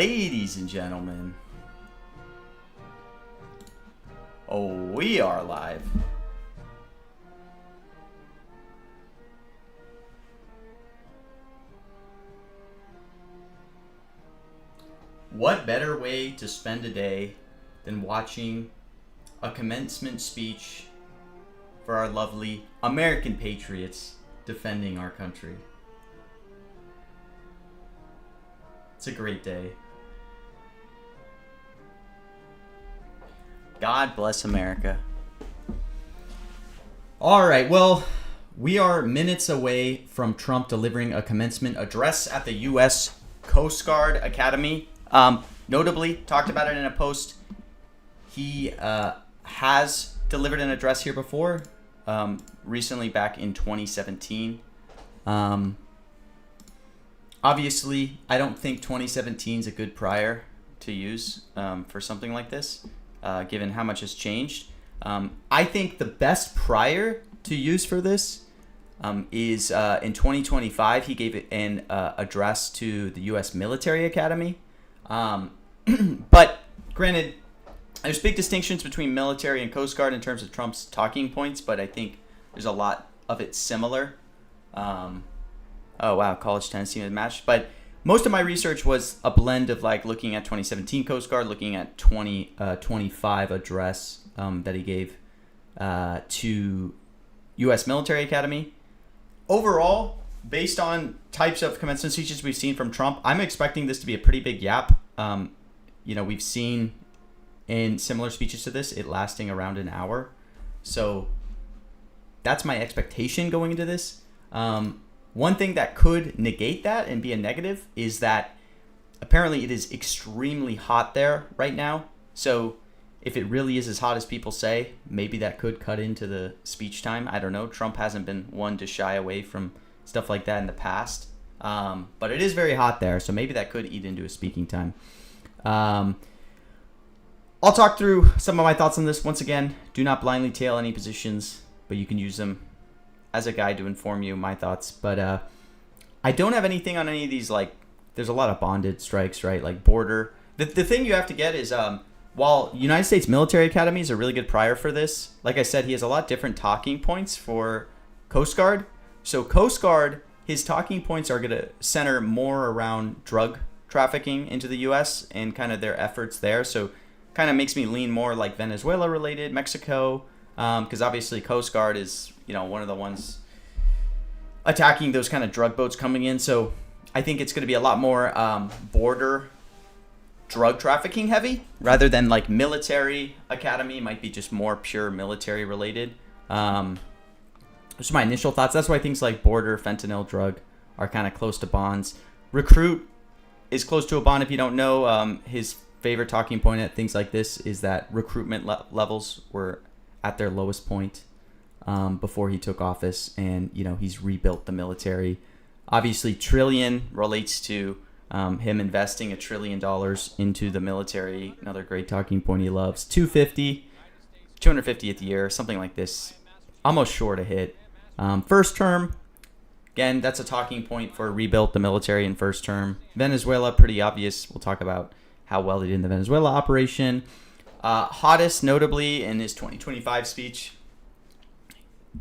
Ladies and gentlemen, oh, we are live. What better way to spend a day than watching a commencement speech for our lovely American patriots defending our country? It's a great day. God bless America. All right, well, we are minutes away from Trump delivering a commencement address at the U.S. Coast Guard Academy. Notably, talked about it in a post. He has delivered an address here before, recently back in 2017. Obviously, I don't think 2017 is a good prior to use for something like this, given how much has changed. I think the best prior to use for this is in 2025. He gave an address to the U.S. Military Academy. But granted, there's big distinctions between military and Coast Guard in terms of Trump's talking points, but I think there's a lot of it similar. Oh wow, college tennis team matched. But most of my research was a blend of like looking at 2017 Coast Guard, looking at 2025 address that he gave to U.S. Military Academy. Overall, based on types of commencement speeches we've seen from Trump, I'm expecting this to be a pretty big yap. We've seen in similar speeches to this, it lasting around an hour. So that's my expectation going into this. One thing that could negate that and be a negative is that apparently it is extremely hot there right now. So if it really is as hot as people say, maybe that could cut into the speech time. I don't know. Trump hasn't been one to shy away from stuff like that in the past. But it is very hot there, so maybe that could eat into his speaking time. I'll talk through some of my thoughts on this. Once again, do not blindly tail any positions, but you can use them as a guide to inform you my thoughts. But I don't have anything on any of these, like, there's a lot of bonded strikes, right? Like border. The thing you have to get is, while United States Military Academy is a really good prior for this, like I said, he has a lot different talking points for Coast Guard. So Coast Guard, his talking points are going to center more around drug trafficking into the U.S. and kind of their efforts there. So kind of makes me lean more like Venezuela related, Mexico, because obviously Coast Guard is, one of the ones attacking those kind of drug boats coming in. So I think it's going to be a lot more border drug trafficking heavy rather than like military academy. Might be just more pure military related. Those are my initial thoughts. That's why things like border, fentanyl, drug are kind of close to bonds. Recruit is close to a bond. If you don't know, his favorite talking point at things like this is that recruitment levels were at their lowest point before he took office, and he's rebuilt the military. Obviously, trillion relates to him investing $1 trillion into the military. Another great talking point he loves. 250th year, something like this. Almost sure to hit. First term, again, that's a talking point for rebuilt the military in first term. Venezuela, pretty obvious. We'll talk about how well they did in the Venezuela operation. Hottest, notably, in his 2025 speech,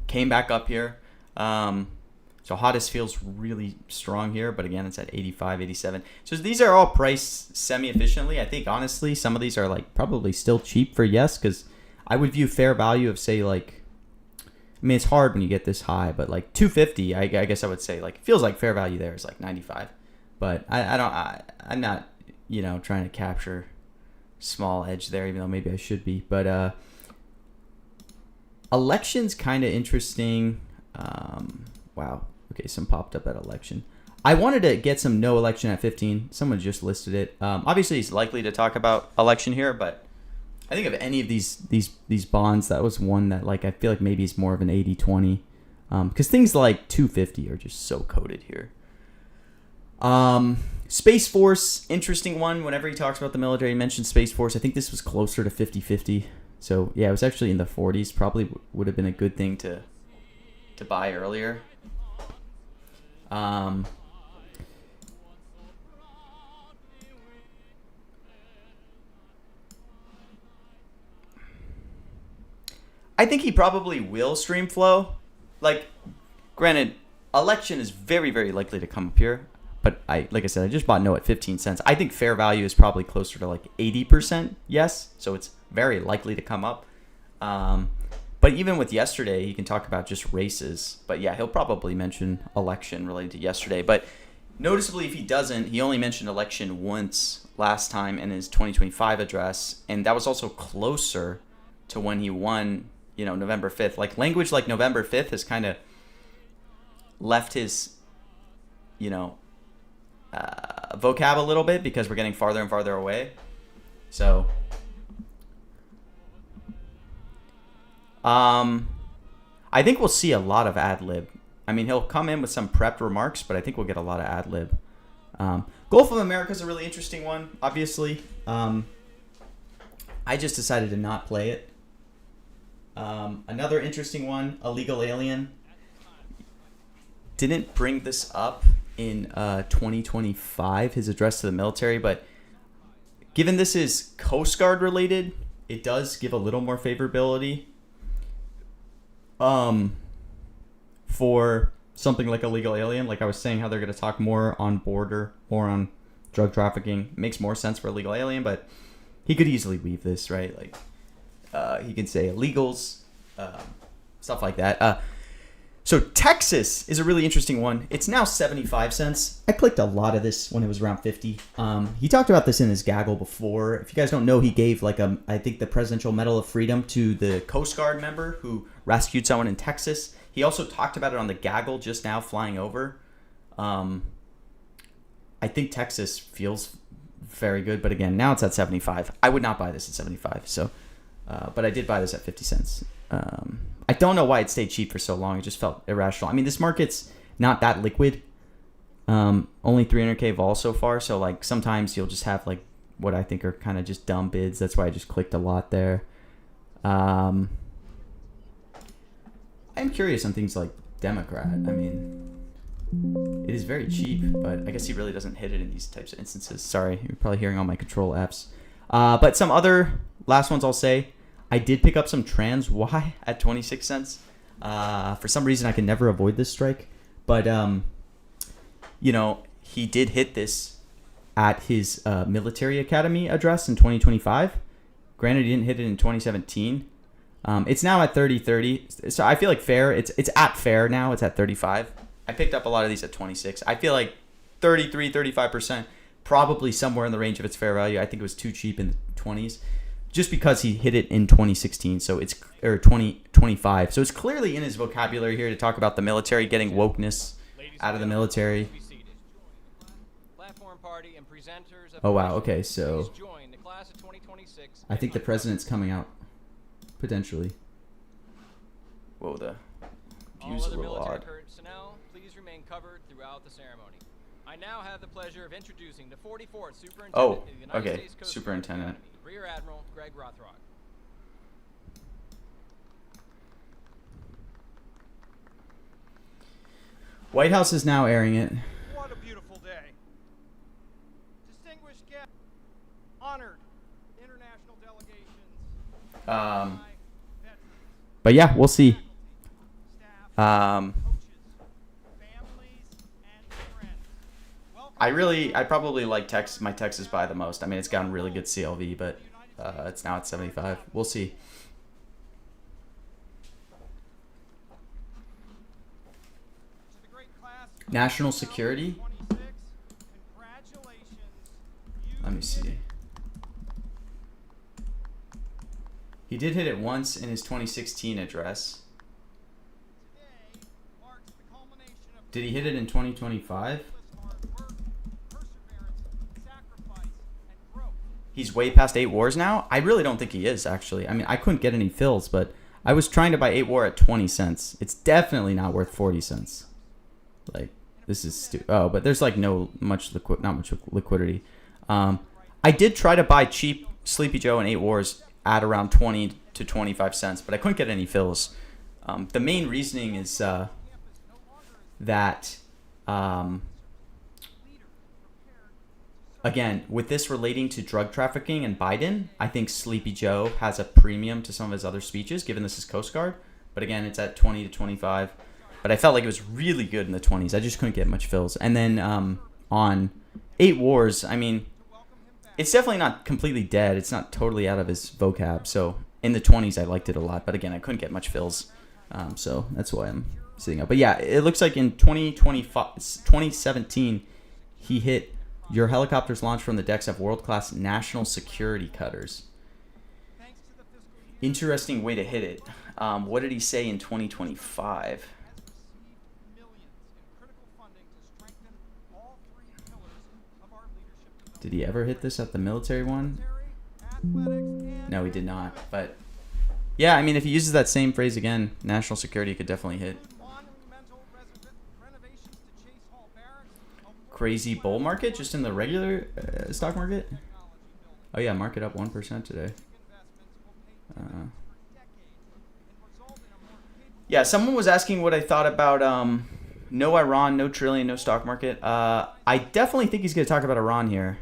came back up here. So hottest feels really strong here, but again, it's at 85, 87. So these are all priced semi-efficiently. I think, honestly, some of these are like probably still cheap for yes, because I would view fair value of, say, like, I mean, it's hard when you get this high, but like 250, I guess I would say, like, feels like fair value there is like 95. But I'm not, trying to capture small edge there, even though maybe I should be. But election's kind of interesting. Wow. Okay, some popped up at election. I wanted to get some no election at 15. Someone just listed it. Obviously, he's likely to talk about election here, but I think of any of these bonds, that was one that, like, I feel like maybe it's more of an 80-20. Because things like 250 are just so coded here. Space Force, interesting one. Whenever he talks about the military, he mentions Space Force. I think this was closer to 50-50. So, yeah, it was actually in the 40s. Probably would have been a good thing to buy earlier. I think he probably will stream flow. Like, granted, election is very, very likely to come up here. But like I said, I just bought no at 15 cents. I think fair value is probably closer to like 80% yes. So it's very likely to come up. But even with yesterday, he can talk about just races. But yeah, he'll probably mention election related to yesterday. But noticeably, if he doesn't, he only mentioned election once last time in his 2025 address. And that was also closer to when he won, November 5th. Like, language like November 5th has kind of left his, vocab a little bit because we're getting farther and farther away. So, I think we'll see a lot of ad lib. I mean, he'll come in with some prepped remarks, but I think we'll get a lot of ad lib. Gulf of America is a really interesting one, obviously. I just decided to not play it. Another interesting one, Illegal Alien. Didn't bring this up in 2025, his address to the military, but given this is Coast Guard related, it does give a little more favorability for something like Illegal Alien. Like I was saying, how they're going to talk more on border, more on drug trafficking. It makes more sense for Illegal Alien, but he could easily weave this, right? Like he can say illegals, stuff like that. So Texas is a really interesting one. It's now 75 cents. I clicked a lot of this when it was around 50. He talked about this in his gaggle before. If you guys don't know, he gave I think the Presidential Medal of Freedom to the Coast Guard member who rescued someone in Texas. He also talked about it on the gaggle just now flying over. I think Texas feels very good, but again, now it's at 75. I would not buy this at 75. So, but I did buy this at 50 cents. I don't know why it stayed cheap for so long. It just felt irrational. I mean, this market's not that liquid. Only 300K vol so far. So, like, sometimes you'll just have, like, what I think are kind of just dumb bids. That's why I just clicked a lot there. I'm curious on things like Democrat. I mean, it is very cheap, but I guess he really doesn't hit it in these types of instances. Sorry, you're probably hearing all my control Fs. But some other last ones I'll say. I did pick up some Trans Y at 26 cents. For some reason, I can never avoid this strike. But, he did hit this at his military academy address in 2025. Granted, he didn't hit it in 2017. It's now at 30.30. So I feel like fair. It's at fair now. It's at 35. I picked up a lot of these at 26. I feel like 33, 35%, probably somewhere in the range of its fair value. I think it was too cheap in the 20s. Just because he hit it in 2016, so it's or 2025, so it's clearly in his vocabulary here to talk about the military, getting wokeness out of the military. Oh wow, okay, so I think the president's coming out potentially. Whoa, the view's a little odd. Please remain covered throughout the ceremony. I now have the pleasure of introducing the 44th Superintendent of the United States Coast Superintendent. Guard, Rear Admiral Greg Rothrock. White House is now airing it. What a beautiful day. Distinguished guests, honored international delegations. But yeah, we'll see. I probably like my Texas buy the most. I mean, it's gotten really good CLV, but it's now at 75. We'll see. National security. Let me see. He did hit it once in his 2016 address. Did he hit it in 2025? He's way past 8 wars now? I really don't think he is, actually. I mean, I couldn't get any fills, but I was trying to buy 8 war at 20 cents. It's definitely not worth 40 cents. Like, this is stupid. Oh, but there's like not much liquidity. I did try to buy cheap Sleepy Joe and 8 wars at around 20 to 25 cents, but I couldn't get any fills. The main reasoning is that again, with this relating to drug trafficking and Biden, I think Sleepy Joe has a premium to some of his other speeches, given this is Coast Guard. But again, it's at 20 to 25. But I felt like it was really good in the 20s. I just couldn't get much fills. And then on 8 Wars, I mean, it's definitely not completely dead. It's not totally out of his vocab. So in the 20s, I liked it a lot. But again, I couldn't get much fills. So that's why I'm sitting up. But yeah, it looks like in 2017, he hit your helicopters launched from the decks of world-class national security cutters. Interesting way to hit it. What did he say in 2025? Did he ever hit this at the military one? No, he did not. But yeah, I mean, if he uses that same phrase again, national security could definitely hit. Crazy bull market just in the regular stock market? Oh yeah, market up 1% today. Yeah, someone was asking what I thought about no Iran, no trillion, no stock market. I definitely think he's going to talk about Iran here.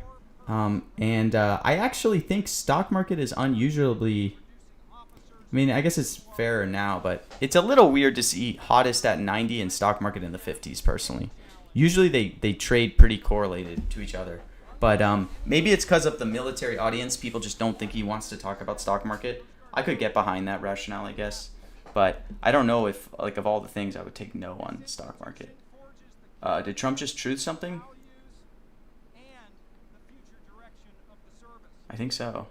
And I actually think stock market is unusually... I mean, I guess it's fairer now, but it's a little weird to see hottest at 90 and stock market in the 50s, personally. Usually they trade pretty correlated to each other. But maybe it's because of the military audience. People just don't think he wants to talk about stock market. I could get behind that rationale, I guess. But I don't know if, like, of all the things, I would take no on stock market. Did Trump just truth something? I think so.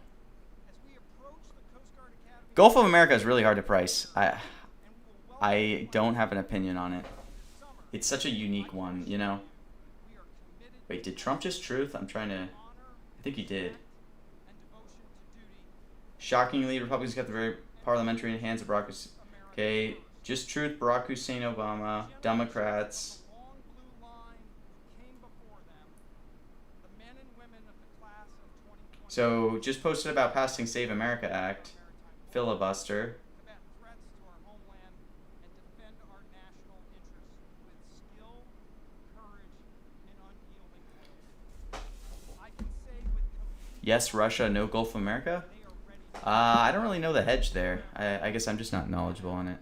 Gulf of America is really hard to price. I don't have an opinion on it. It's such a unique one, you know? Wait, did Trump just truth? I'm trying to... I think he did. Shockingly, Republicans got the very parliamentary in the hands of Barack Hussein. Okay, just truth, Barack Hussein Obama. Democrats. So, just posted about passing Save America Act. Filibuster. Yes, Russia, no Gulf of America? I don't really know the hedge there. I guess I'm just not knowledgeable on it.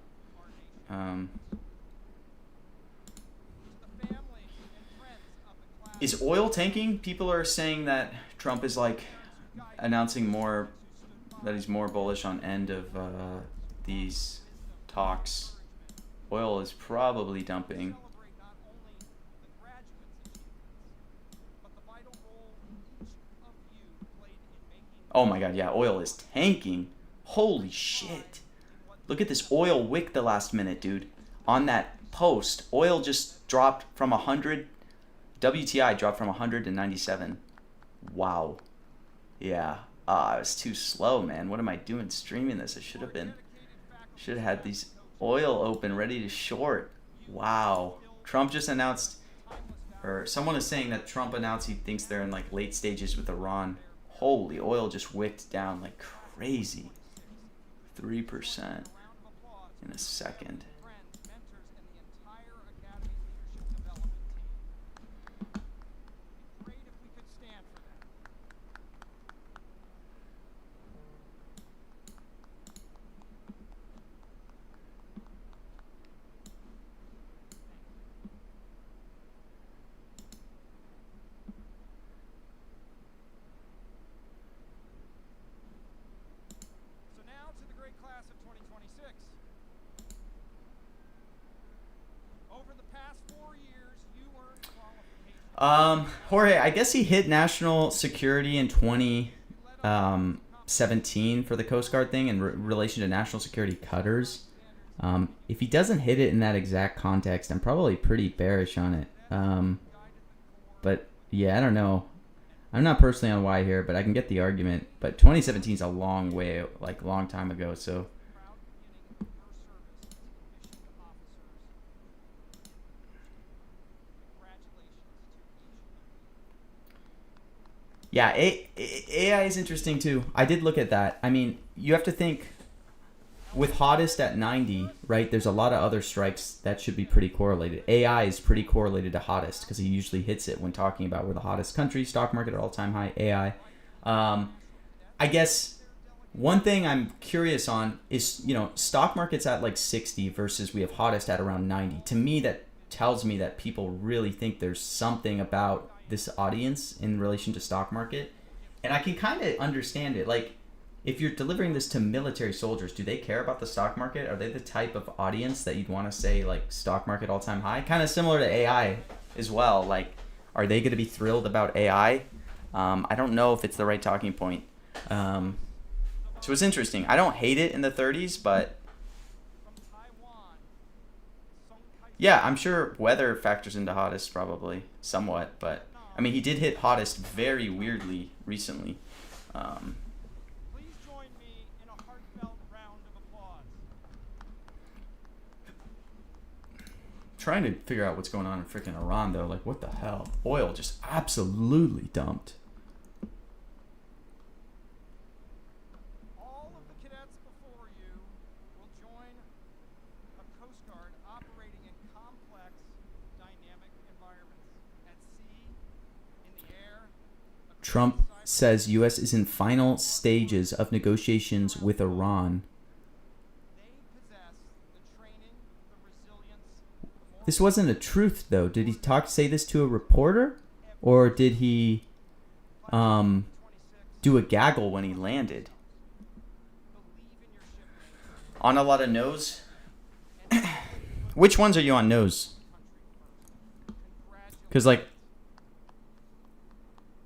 Is oil tanking? People are saying that Trump is like announcing more, that he's more bullish on end of these talks. Oil is probably dumping. Oh my god, yeah, oil is tanking. Holy shit. Look at this oil wick the last minute, dude. On that post, oil just dropped from 100. WTI dropped from 100 to 97. Wow. Yeah. I was too slow, man. What am I doing streaming this? I should have had these oil open, ready to short. Wow. Trump just announced, or someone is saying that Trump announced he thinks they're in like late stages with Iran. Holy, oil just wicked down like crazy. 3% in a second. Jorge, I guess he hit national security in 2017 for the Coast Guard thing in relation to national security cutters. If he doesn't hit it in that exact context, I'm probably pretty bearish on it. But yeah, I don't know. I'm not personally on why here, but I can get the argument. But 2017 is a long way, like long time ago, so. Yeah, AI is interesting too. I did look at that. I mean, you have to think with hottest at 90, right, there's a lot of other strikes that should be pretty correlated. AI is pretty correlated to hottest because he usually hits it when talking about we're the hottest country, stock market at all-time high, AI. I guess one thing I'm curious on is, stock market's at like 60 versus we have hottest at around 90. To me, that tells me that people really think there's something about this audience in relation to stock market. And I can kind of understand it. Like, if you're delivering this to military soldiers, do they care about the stock market? Are they the type of audience that you'd want to say, like, stock market all-time high? Kind of similar to AI as well. Like, are they going to be thrilled about AI? I don't know if it's the right talking point. So it's interesting. I don't hate it in the 30s, but yeah, I'm sure weather factors into hottest probably somewhat. But, I mean, he did hit hottest very weirdly recently. Please join me in a heartfelt round of applause. Trying to figure out what's going on in freaking Iran, though. Like, what the hell? Oil just absolutely dumped. All of the cadets before you will join a Coast Guard operating in complex, dynamic environments at sea, in the air. Trump says U.S. is in final stages of negotiations with Iran. They possess the training, the resilience, the This wasn't a truth, though. Did he say this to a reporter? Or did he do a gaggle when he landed? On a lot of no's? Which ones are you on no's? Because, like,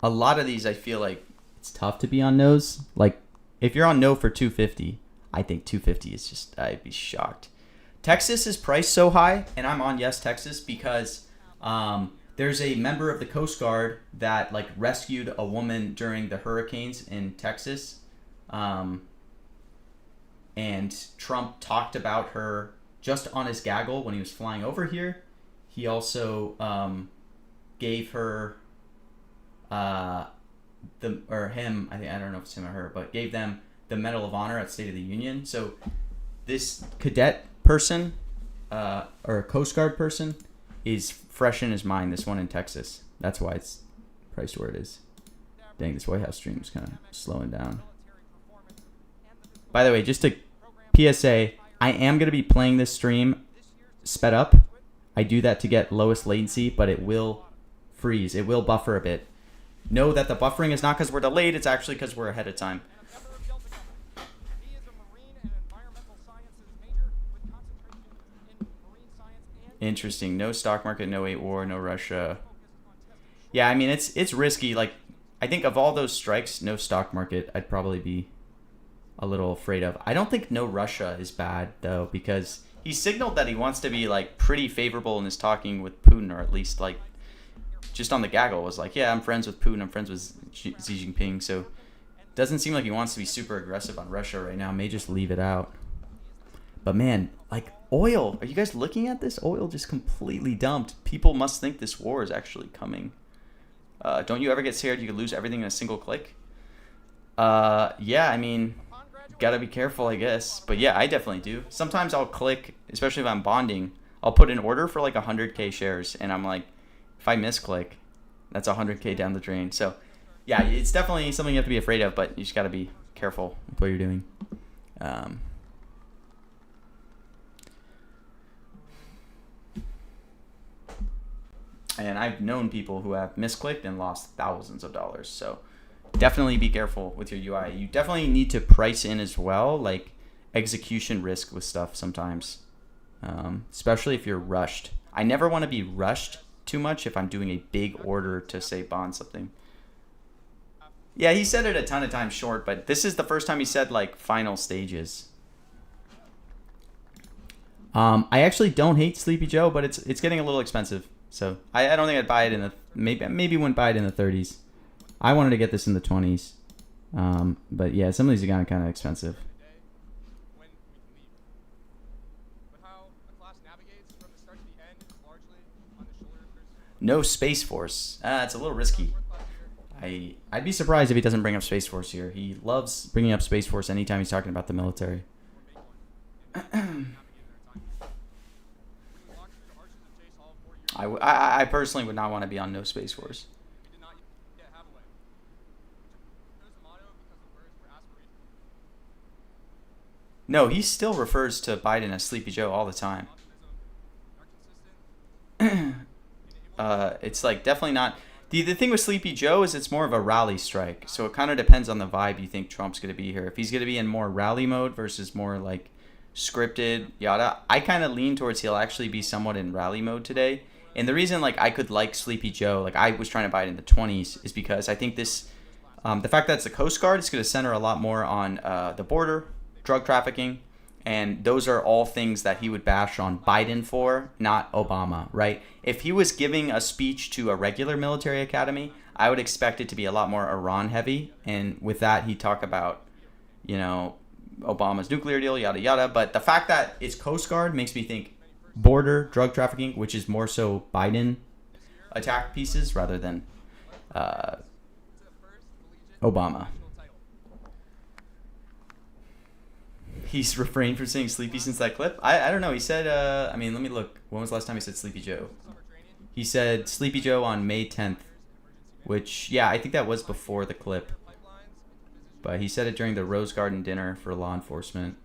a lot of these I feel like it's tough to be on no's. Like, if you're on no for 250, I think 250 is just, I'd be shocked. Texas is priced so high, and I'm on yes Texas because there's a member of the Coast Guard that like rescued a woman during the hurricanes in Texas, and Trump talked about her just on his gaggle when he was flying over here. He also gave her I don't know if it's him or her, but gave them the Medal of Honor at State of the Union. So this cadet person or Coast Guard person is fresh in his mind. This one in Texas. That's why it's priced where it is. Dang, this White House stream is kind of slowing down. By the way, just a PSA, I am going to be playing this stream sped up. I do that to get lowest latency, but it will freeze. It will buffer a bit. Know that the buffering is not because we're delayed. It's actually because we're ahead of time. He is a marine and environmental sciences major with concentration in marine science and Interesting. No stock market, no 8 war, no Russia. Yeah, I mean, it's risky. Like, I think of all those strikes, no stock market, I'd probably be a little afraid of. I don't think no Russia is bad, though, because he signaled that he wants to be, like, pretty favorable in his talking with Putin, or at least, like, just on the gaggle was like, yeah, I'm friends with Putin, I'm friends with Xi Jinping, so doesn't seem like he wants to be super aggressive on Russia right now. May just leave it out. But man, like, oil, are you guys looking at this? Oil just completely dumped. People must think this war is actually coming. Don't you ever get scared you could lose everything in a single click? Yeah, I mean, gotta be careful, I guess. But yeah, I definitely do. Sometimes I'll click, especially if I'm bonding, I'll put an order for like 100K shares, and I'm like, if I misclick, that's 100K down the drain. So yeah, it's definitely something you have to be afraid of, but you just gotta be careful with what you're doing. And I've known people who have misclicked and lost thousands of dollars. So definitely be careful with your UI. You definitely need to price in as well, like execution risk with stuff sometimes, especially if you're rushed. I never want to be rushed too much if I'm doing a big order to, say, bond something. Yeah, he said it a ton of times short, but this is the first time he said, like, final stages. I actually don't hate Sleepy Joe, but it's getting a little expensive. So I don't think I'd buy it in the maybe wouldn't buy it in the 30s. I wanted to get this in the 20s, but yeah, some of these are kind of expensive. When we can leave. But how a class navigates from the start to the end is largely on the shoulders. No Space Force. It's a little risky. I'd be surprised if he doesn't bring up Space Force here. He loves bringing up Space Force anytime he's talking about the military. I personally would not want to be on no Space Force. No, he still refers to Biden as Sleepy Joe all the time. It's like definitely not. The thing with Sleepy Joe is it's more of a rally strike. So it kind of depends on the vibe you think Trump's going to be here. If he's going to be in more rally mode versus more like scripted, yada, I kind of lean towards he'll actually be somewhat in rally mode today. And the reason like I could like Sleepy Joe, like I was trying to buy it in the 20s, is because I think this, the fact that it's the Coast Guard is going to center a lot more on the border, drug trafficking, and those are all things that he would bash on Biden for, not Obama, right? If he was giving a speech to a regular military academy, I would expect it to be a lot more Iran heavy. And with that, he'd talk about, you know, Obama's nuclear deal, yada, yada. But the fact that it's Coast Guard makes me think border, drug trafficking, which is more so Biden attack pieces rather than Obama. He's refrained from saying sleepy since that clip. I don't know. He said, I mean, let me look. When was the last time he said Sleepy Joe? He said Sleepy Joe on May 10th, which, yeah, I think that was before the clip. But he said it during the Rose Garden dinner for law enforcement.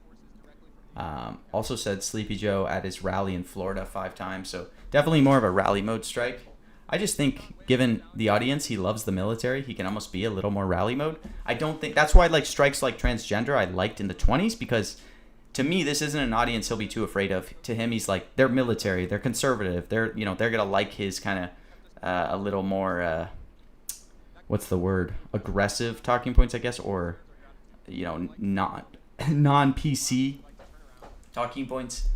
Also said Sleepy Joe at his rally in Florida 5 times. So definitely more of a rally mode strike. I just think, given the audience, he loves the military. He can almost be a little more rally mode. I don't think that's why like strikes like transgender I liked in the 20s, because to me this isn't an audience he'll be too afraid of. To him, he's like, they're military, they're conservative, they're gonna like his kind of a little more what's the word, aggressive talking points, I guess, or not non PC talking points.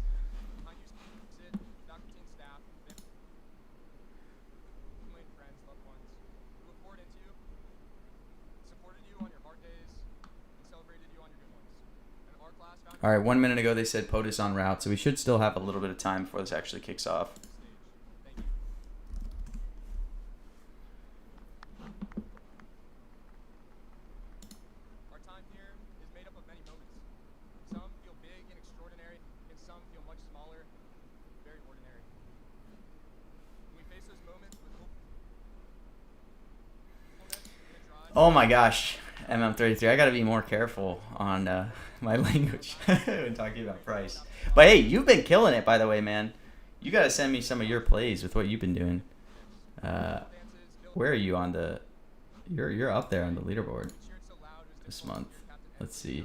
All right, 1 minute ago they said POTUS en route, so we should still have a little bit of time before this actually kicks off. Our time here is made up of many moments. Some feel big and extraordinary, and some feel much smaller, very ordinary. When we face those moments with hope, Oh my gosh, MM33, I gotta be more careful on my language when talking about price. But hey, you've been killing it, by the way, man. You gotta send me some of your plays with what you've been doing. Where are you on the? You're up there on the leaderboard this month. Let's see.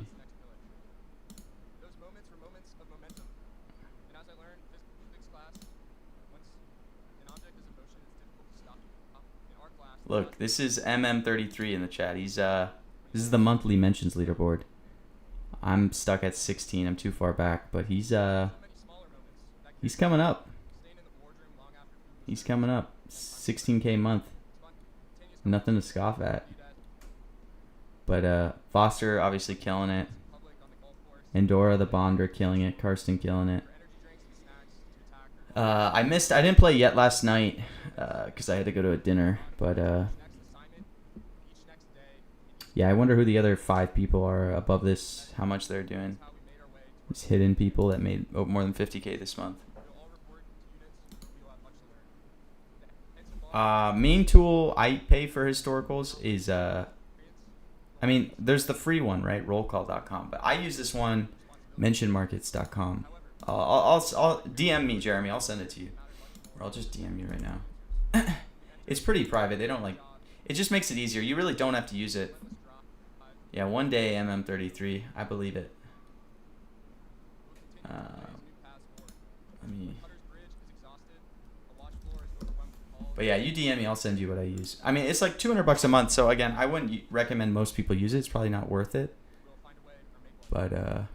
those moments were moments of momentum. And as I learned in physics class, once an object is in motion, it's difficult to stop. In our class, Look, this is MM33 in the chat. He's this is the monthly mentions leaderboard. I'm stuck at 16. I'm too far back, but he's coming up. He's coming up. 16K a month. Nothing to scoff at. But Foster obviously killing it. Endora the Bonder killing it. Karsten killing it. I didn't play yet last night because I had to go to a dinner. But yeah, I wonder who the other 5 people are above this, how much they're doing. These hidden people that made more than 50K this month. Main tool I pay for historicals is, I mean, there's the free one, right? Rollcall.com. But I use this one, mentionmarkets.com. I'll DM me, Jeremy. I'll send it to you. Or I'll just DM you right now. It's pretty private. They don't like... It just makes it easier. You really don't have to use it. Yeah, one day MM33. I believe it. Let me... But yeah, you DM me, I'll send you what I use. I mean, it's like $200 a month, so again, I wouldn't recommend most people use it. It's probably not worth it. But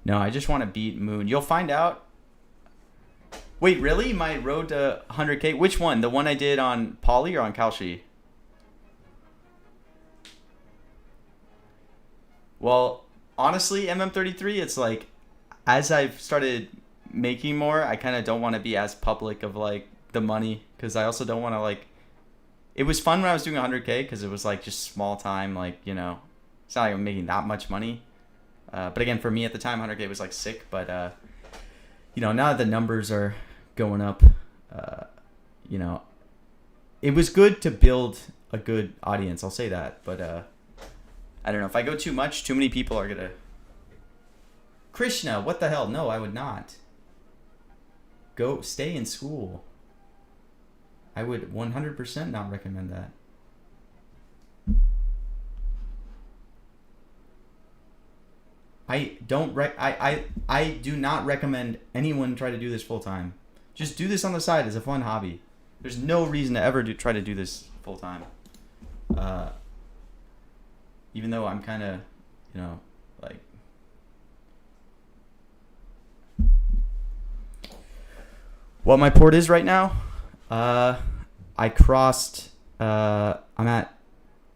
no, I just want to beat Moon. You'll find out. Wait, really? My road to 100K? Which one? The one I did on Poly or on Kalshi? Well, honestly, MM33, it's like, as I've started making more, I kind of don't want to be as public of like the money, because I also don't want to like, it was fun when I was doing 100K because it was like just small time, like, you know, it's not like I'm making that much money. But again, for me at the time, 100K was like sick. But, you know, now that the numbers are going up, you know, it was good to build a good audience. I'll say that. But I don't know. If I go too much, too many people are going to... Krishna, what the hell? No, I would not. Stay in school. I would 100% not recommend that. I do not recommend anyone try to do this full time. Just do this on the side as a fun hobby. There's no reason to ever try to do this full time. Even though I'm kind of, you know, like... What my port is right now? I crossed... I'm at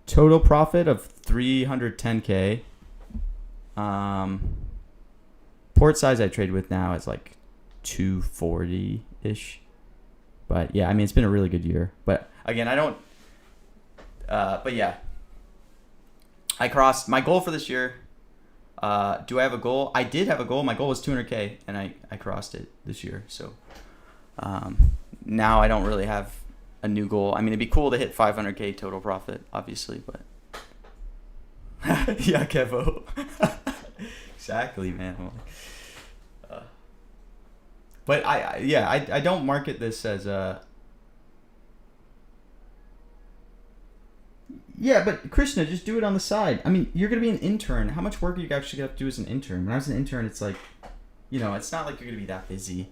total profit of 310K. Port size I trade with now is like 240-ish. But yeah, I mean, it's been a really good year. But again, I don't... but yeah. I crossed my goal for this year. Do I have a goal? I did have a goal. My goal was 200K, and I crossed it this year. So now I don't really have a new goal. I mean, it'd be cool to hit 500K total profit, obviously, but... yeah, Kevo. Exactly, man. But I don't market this as a... Yeah, but Krishna, just do it on the side. I mean, you're going to be an intern. How much work are you actually going to have to do as an intern? When I was an intern, it's like, you know, it's not like you're going to be that busy.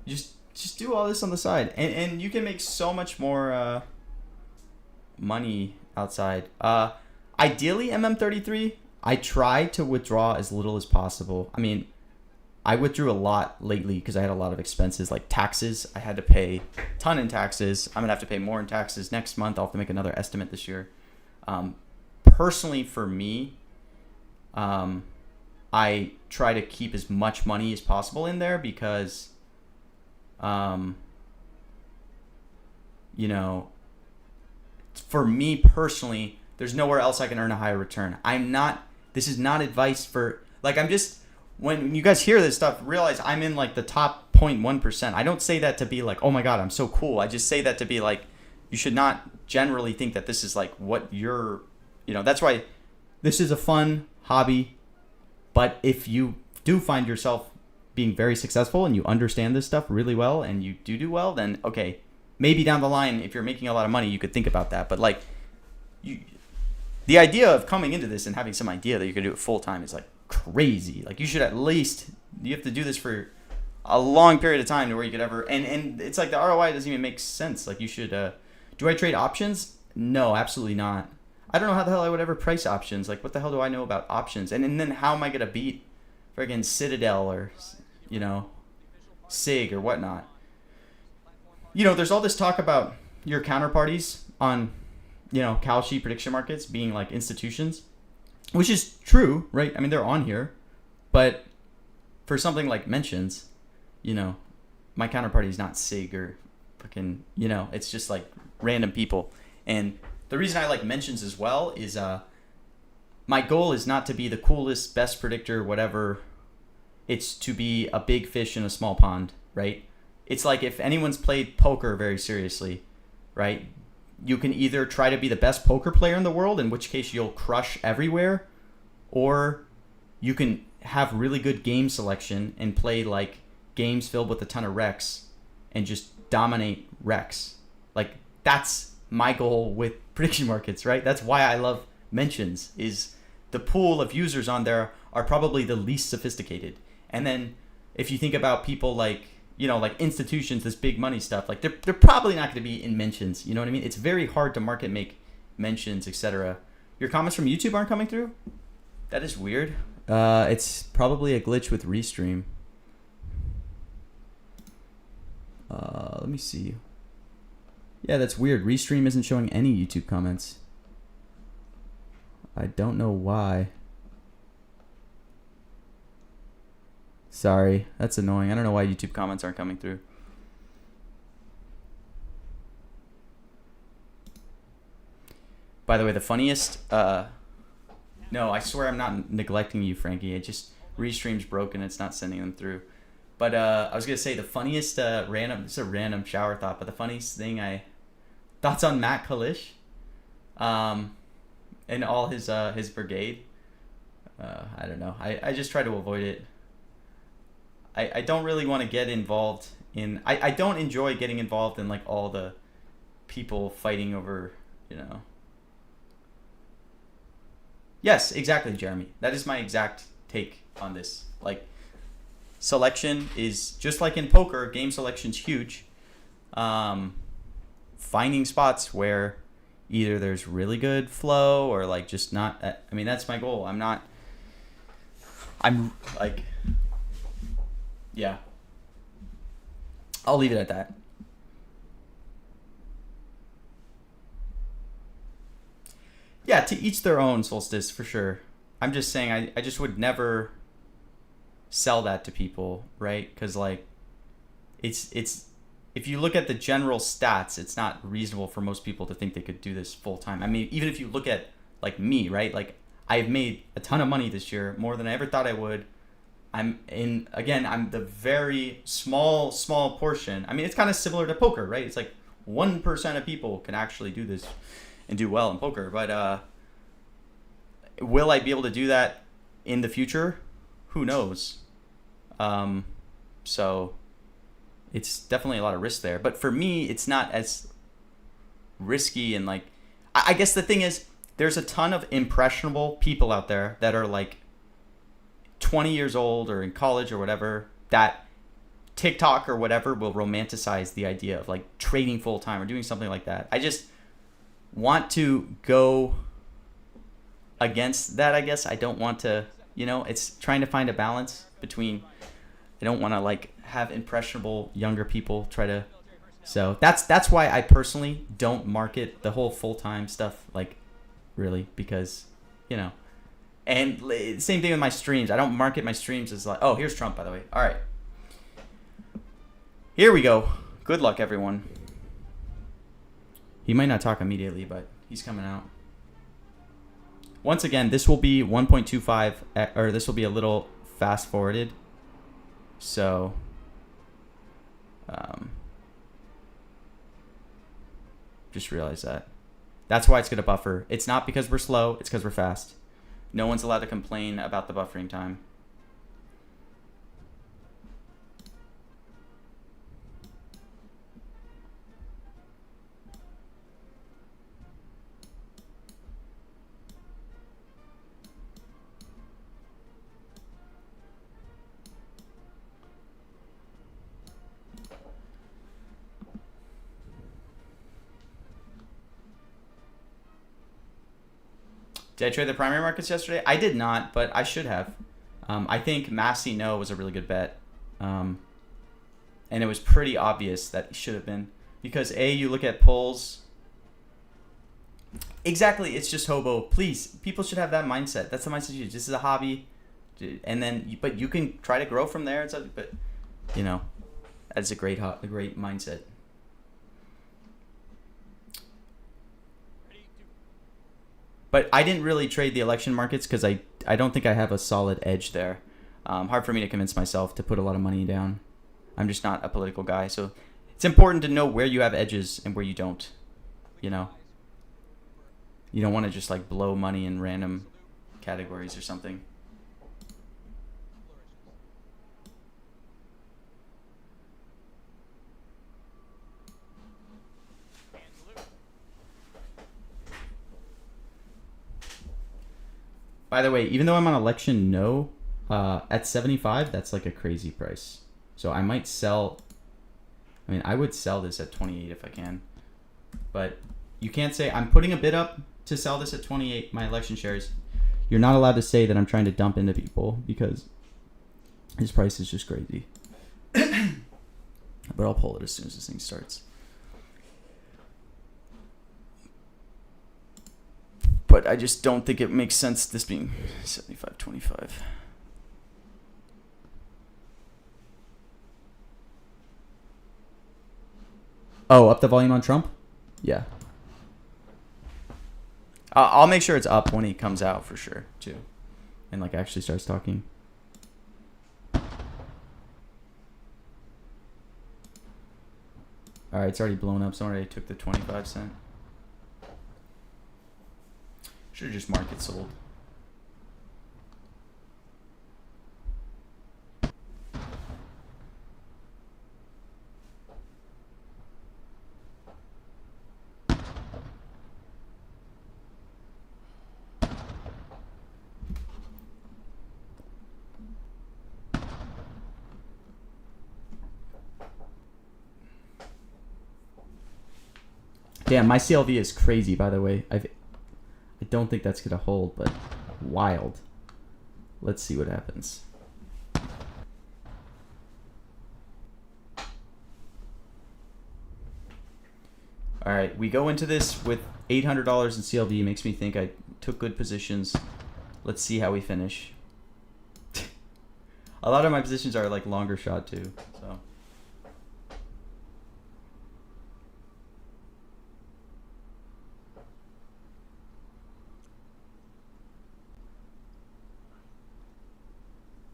Just do all this on the side. And you can make so much more money outside. Ideally, MM33, I try to withdraw as little as possible. I mean, I withdrew a lot lately because I had a lot of expenses, like taxes. I had to pay a ton in taxes. I'm going to have to pay more in taxes next month. I'll have to make another estimate this year. Personally, for me, I try to keep as much money as possible in there because, you know, for me personally, there's nowhere else I can earn a higher return. This is not advice for, like, when you guys hear this stuff, realize I'm in like the top 0.1%. I don't say that to be like, oh my God, I'm so cool. I just say that to be like, you should not generally think that this is like what you're, you know, that's why this is a fun hobby. But if you do find yourself being very successful and you understand this stuff really well and you do well, then okay, maybe down the line, if you're making a lot of money, you could think about that. But like, the idea of coming into this and having some idea that you're gonna do it full time is like crazy. Like, you should at least, you have to do this for a long period of time to where you could ever, and it's like the ROI doesn't even make sense. Like, you should, do I trade options? No, absolutely not. I don't know how the hell I would ever price options. Like, what the hell do I know about options? And then how am I gonna beat friggin' Citadel or, you know, SIG or whatnot? You know, there's all this talk about your counterparties on, you know, Kalshi prediction markets being like institutions, which is true, right? I mean, they're on here, but for something like mentions, you know, my counterparty is not SIG or fucking, you know, it's just like random people. And the reason I like mentions as well is my goal is not to be the coolest, best predictor, whatever. It's to be a big fish in a small pond, right? It's like if anyone's played poker very seriously, right? You can either try to be the best poker player in the world, in which case you'll crush everywhere, or you can have really good game selection and play like games filled with a ton of Rex and just dominate Rex. Like, that's my goal with prediction markets, right? That's why I love mentions, is the pool of users on there are probably the least sophisticated. And then if you think about people like, you know, like institutions, this big money stuff, like they're probably not going to be in mentions. You know what I mean? It's very hard to market make mentions, etc. Your comments from YouTube aren't coming through? That is weird. It's probably a glitch with Restream. Let me see. Yeah, that's weird. Restream isn't showing any YouTube comments. I don't know why. Sorry, that's annoying. I don't know why YouTube comments aren't coming through. By the way, the funniest... no, I swear I'm not neglecting you, Frankie. It just... Restream's broken. It's not sending them through. But I was going to say the funniest random... This is a random shower thought, but the funniest thing Thoughts on Matt Kalish? And all his brigade. I don't know. I just try to avoid it. I don't really want to get involved in... I don't enjoy getting involved in like all the people fighting over, you know... Yes, exactly, Jeremy. That is my exact take on this. Like, selection is just like in poker. Game selection's huge. Finding spots where either there's really good flow or like just not. I mean, that's my goal. I'm like, yeah. I'll leave it at that. Yeah, to each their own, Solstice, for sure. I'm just saying I just would never sell that to people, right? Because, like, it's if you look at the general stats, it's not reasonable for most people to think they could do this full time. I mean, even if you look at, like, me, right? Like, I've made a ton of money this year, more than I ever thought I would. I'm the very small portion. I mean, it's kind of similar to poker, right? It's like 1% of people can actually do this and do well in poker, but will I be able to do that in the future? Who knows? So it's definitely a lot of risk there. But for me, it's not as risky. And like, I guess the thing is, there's a ton of impressionable people out there that are like 20 years old or in college or whatever, that TikTok or whatever will romanticize the idea of like trading full time or doing something like that. I just want to go against that, I guess. I don't want to, it's trying to find a balance between, I don't want to like have impressionable younger people try to, so that's why I personally don't market the whole full-time stuff, like, really, because, and same thing with my streams. I don't market my streams as like, oh, here's Trump, by the way. All right. Here we go. Good luck, everyone. He might not talk immediately, but he's coming out. Once again, this will be 1.25, or this will be a little fast forwarded. So, just realize that. That's why it's going to buffer. It's not because we're slow, it's because we're fast. No one's allowed to complain about the buffering time. Did I trade the primary markets yesterday? I did not, but I should have. I think Massey No was a really good bet. And it was pretty obvious that it should have been. Because you look at polls. Exactly, it's just hobo. Please, people should have that mindset. That's the mindset you use. This is a hobby. And then, but you can try to grow from there. But, that's a great mindset. But I didn't really trade the election markets because I don't think I have a solid edge there. Hard for me to convince myself to put a lot of money down. I'm just not a political guy. So it's important to know where you have edges and where you don't. You don't want to just like blow money in random categories or something. By the way, even though I'm on election no, at 75, that's like a crazy price. So I might sell. I mean, I would sell this at 28 if I can. But you can't say I'm putting a bid up to sell this at 28, my election shares. You're not allowed to say that I'm trying to dump into people because his price is just crazy. But I'll pull it as soon as this thing starts. But I just don't think it makes sense this being 75.25. Oh, up the volume on Trump? Yeah. I'll make sure it's up when he comes out for sure, too. And, like, actually starts talking. Alright, it's already blown up. Someone already took the 25 cent. Should have just market sold. Damn, my CLV is crazy, by the way. I don't think that's going to hold, but wild. Let's see what happens. All right, we go into this with $800 in CLV. Makes me think I took good positions. Let's see how we finish. A lot of my positions are like longer shot too, so.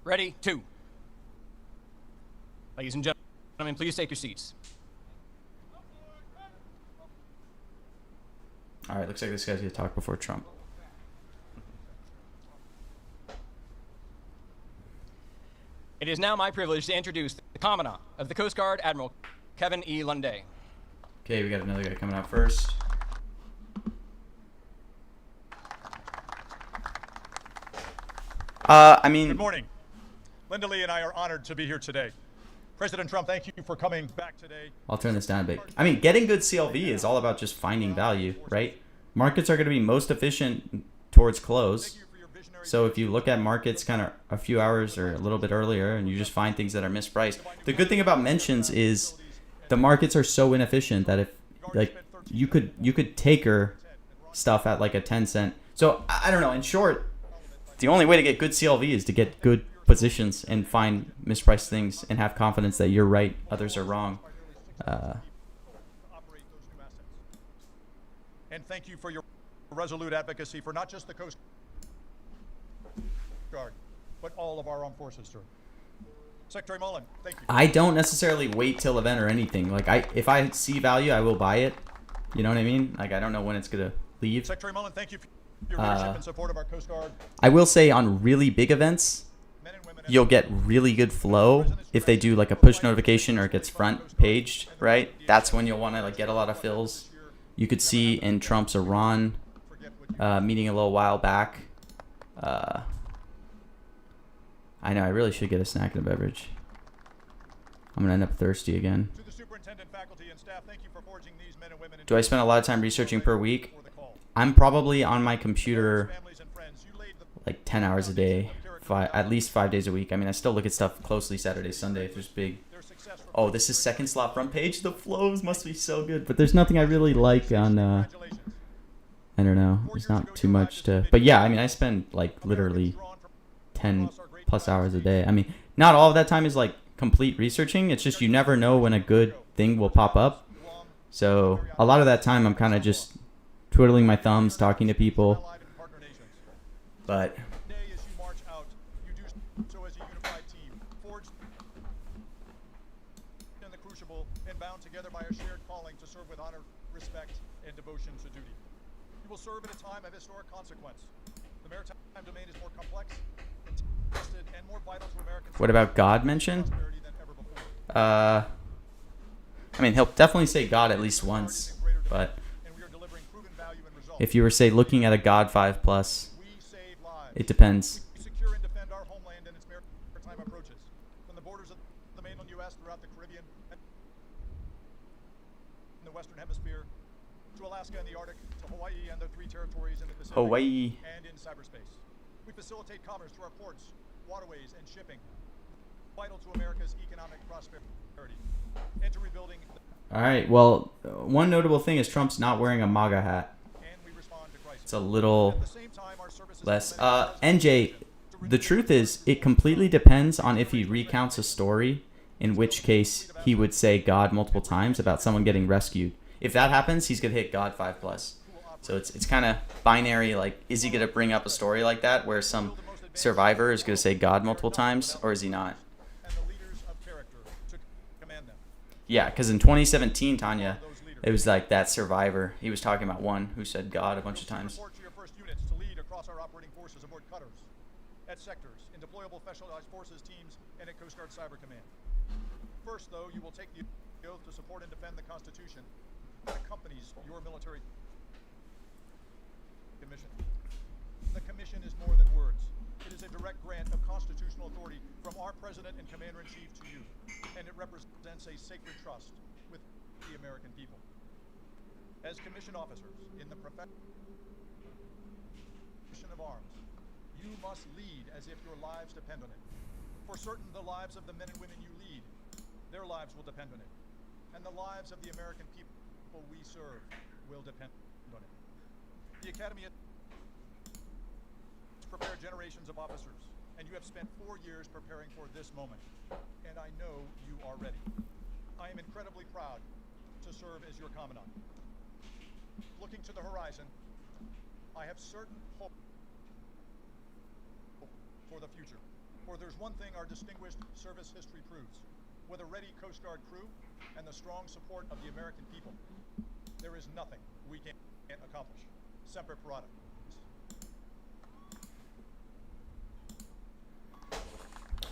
Ready? 2. Ladies and gentlemen, please take your seats. All right, looks like this guy's gonna talk before Trump. It is now my privilege to introduce the Commandant of the Coast Guard, Admiral Kevin E. Lunday. Okay, we got another guy coming out first. I mean, Good morning. Linda Lee and I are honored to be here today. President Trump, thank you for coming back today. I'll turn this down a bit. I mean, getting good CLV is all about just finding value, right? Markets are going to be most efficient towards close. So if you look at markets kind of a few hours or a little bit earlier and you just find things that are mispriced. The good thing about mentions is the markets are so inefficient that if like you could taker stuff at like a 10 cent. So I don't know, in short, the only way to get good CLV is to get good positions and find mispriced things and have confidence that you're right, others are wrong. And thank you for your resolute advocacy for not just the Coast Guard, but all of our armed forces, sir. Secretary Mullen, thank you. I don't necessarily wait till event or anything. Like if I see value, I will buy it. You know what I mean? Like I don't know when it's gonna leave. Secretary Mullen, thank you for your leadership and support of our Coast Guard. I will say on really big events, you'll get really good flow if they do like a push notification or it gets front paged, right? That's when you'll want to like get a lot of fills. You could see in Trump's Iran meeting a little while back. I know I really should get a snack and a beverage. I'm gonna end up thirsty again. To the superintendent, faculty, and staff, thank you for forging these men and women. Do I spend a lot of time researching per week? I'm probably on my computer like 10 hours a day, at least 5 days a week. I mean, I still look at stuff closely Saturday, Sunday if there's big. Oh, this is second slot front page. The flows must be so good, but there's nothing I really like on. I don't know. There's not too much to. But yeah, I mean, I spend like literally 10 plus hours a day. I mean, not all of that time is like complete researching. It's just you never know when a good thing will pop up. So a lot of that time I'm kind of just twiddling my thumbs, talking to people. But Today, as you march out, you do so as a unified team, forged in the crucible and bound together by a shared calling to serve with honor, respect, and devotion to duty. You will serve at a time of historic consequence. The maritime domain is more complex, contested, and more vital to Americans. what about God mention? Prosperity than ever before. I mean, he'll definitely say God at least once. But And we are delivering proven value and results. if you were say looking at a God 5 plus, We save lives. it depends. We secure and defend our homeland and its maritime approaches, from the borders of the mainland U.S. throughout the Caribbean and the Western Hemisphere, to Alaska and the Arctic, to Hawaii and the 3 territories in the Pacific, Hawaii. and in cyberspace. We facilitate commerce through our ports, waterways, and shipping, vital to America's economic prosperity. And to rebuilding, All right. Well, one notable thing is Trump's not wearing a MAGA hat. and we respond to crisis. It's a little At the same time, our services less. implement NJ, the truth is, it completely depends on if he recounts a story, in which case he would say God multiple times about someone getting rescued. If that happens, he's gonna hit God 5+. So it's kind of binary. Like, is he gonna bring up a story like that where some survivor is gonna say God multiple times, or is he not? and the leaders of character to command them. Yeah, because in 2017, Tanya, it was like that survivor. He was talking about one who said God a bunch of times. Report to your first units to lead across our operating forces aboard cutters, at sectors, in deployable specialized forces teams, and at Coast Guard Cyber Command. First, though, you will take the oath to support and defend the Constitution that accompanies your military commission. The commission is more than words. It is a direct grant of constitutional authority from our President and Commander-in-Chief to you, and it represents a sacred trust with the American people. As commissioned officers in the profession of arms, you must lead as if your lives depend on it. For certain, the lives of the men and women you lead, their lives will depend on it. And the lives of the American people we serve will depend on it. The Academy has prepared generations of officers, and you have spent 4 years preparing for this moment. And I know you are ready. I am incredibly proud to serve as your commandant. Looking to the horizon, I have certain hope for the future. For there's one thing our distinguished service history proves. With a ready Coast Guard crew and the strong support of the American people, there is nothing we can't accomplish. Semper Parata.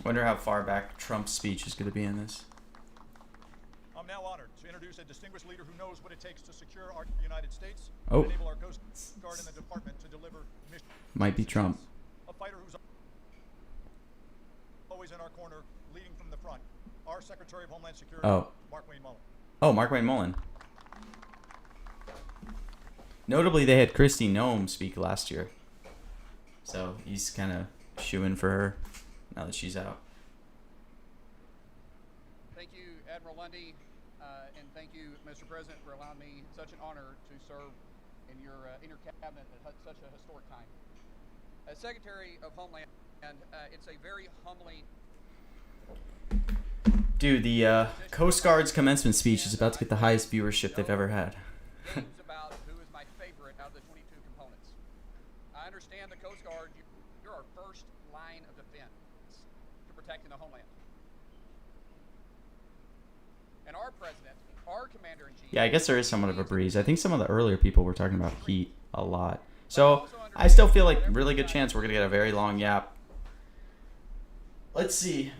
Wonder how far back Trump's speech is going to be in this. I'm now honored to introduce a distinguished leader who knows what it takes to secure our United States Oh. and enable our Coast Guard and the department to deliver mission. Might be Trump. A fighter who's always in our corner, leading from the front. Our Secretary of Homeland Security, Oh. Mark Wayne Mullen. Oh, Mark Wayne Mullen. Notably, they had Kristi Noem speak last year. So he's kind of shooing for her now that she's out. Thank you, Admiral Lundy, and thank you, Mr. President, for allowing me such an honor to serve in your cabinet at such a historic time. As Secretary of Homeland, it's a very humbling. Dude, the Coast Guard's commencement speech is about to get the highest viewership they've ever had. Games about who is my favorite out of the 22 components. I understand the Coast Guard, you're our first line of defense to protecting the homeland. And our president, our commander-in-chief. Yeah, I guess there is somewhat of a breeze. I think some of the earlier people were talking about heat a lot. So I still feel like really good chance we're going to get a very long yap. Let's see.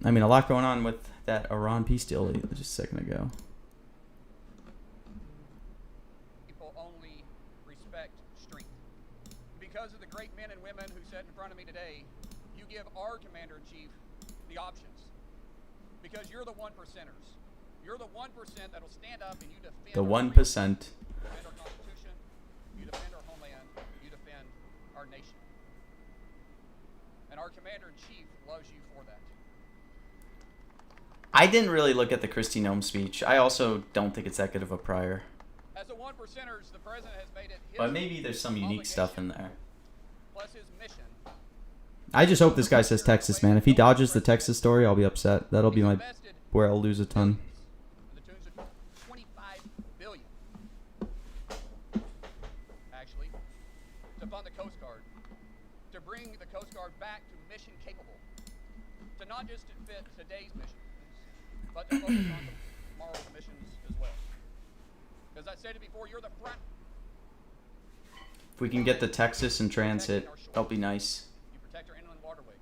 I mean, a lot going on with that Iran peace deal just a second ago. People only respect strength. Because of the great men and women who sat in front of me today, you give our commander-in-chief the options. Because you're the 1%ers. You're the 1% that'll stand up and you defend The our 1%. freedom, you defend our Constitution, you defend our homeland, you defend our nation. And our commander-in-chief loves you for that. I didn't really look at the Kristi Noem speech. I also don't think it's that good of a prior. As the 1%ers, the president has made it his But maybe there's some unique stuff in there. plus his mission. I just hope this guy says Texas, man. If he dodges the Texas story, I'll be upset. That'll be my Invested where I'll lose a ton. to the tunes of $25 billion. Actually, to fund the Coast Guard, to bring the Coast Guard back to mission capable, to not just fit today's missions, but to focus on tomorrow's missions as well. As I stated before, you're the front. If we can get the Texas and transit, that'll be nice. You protect our inland waterways.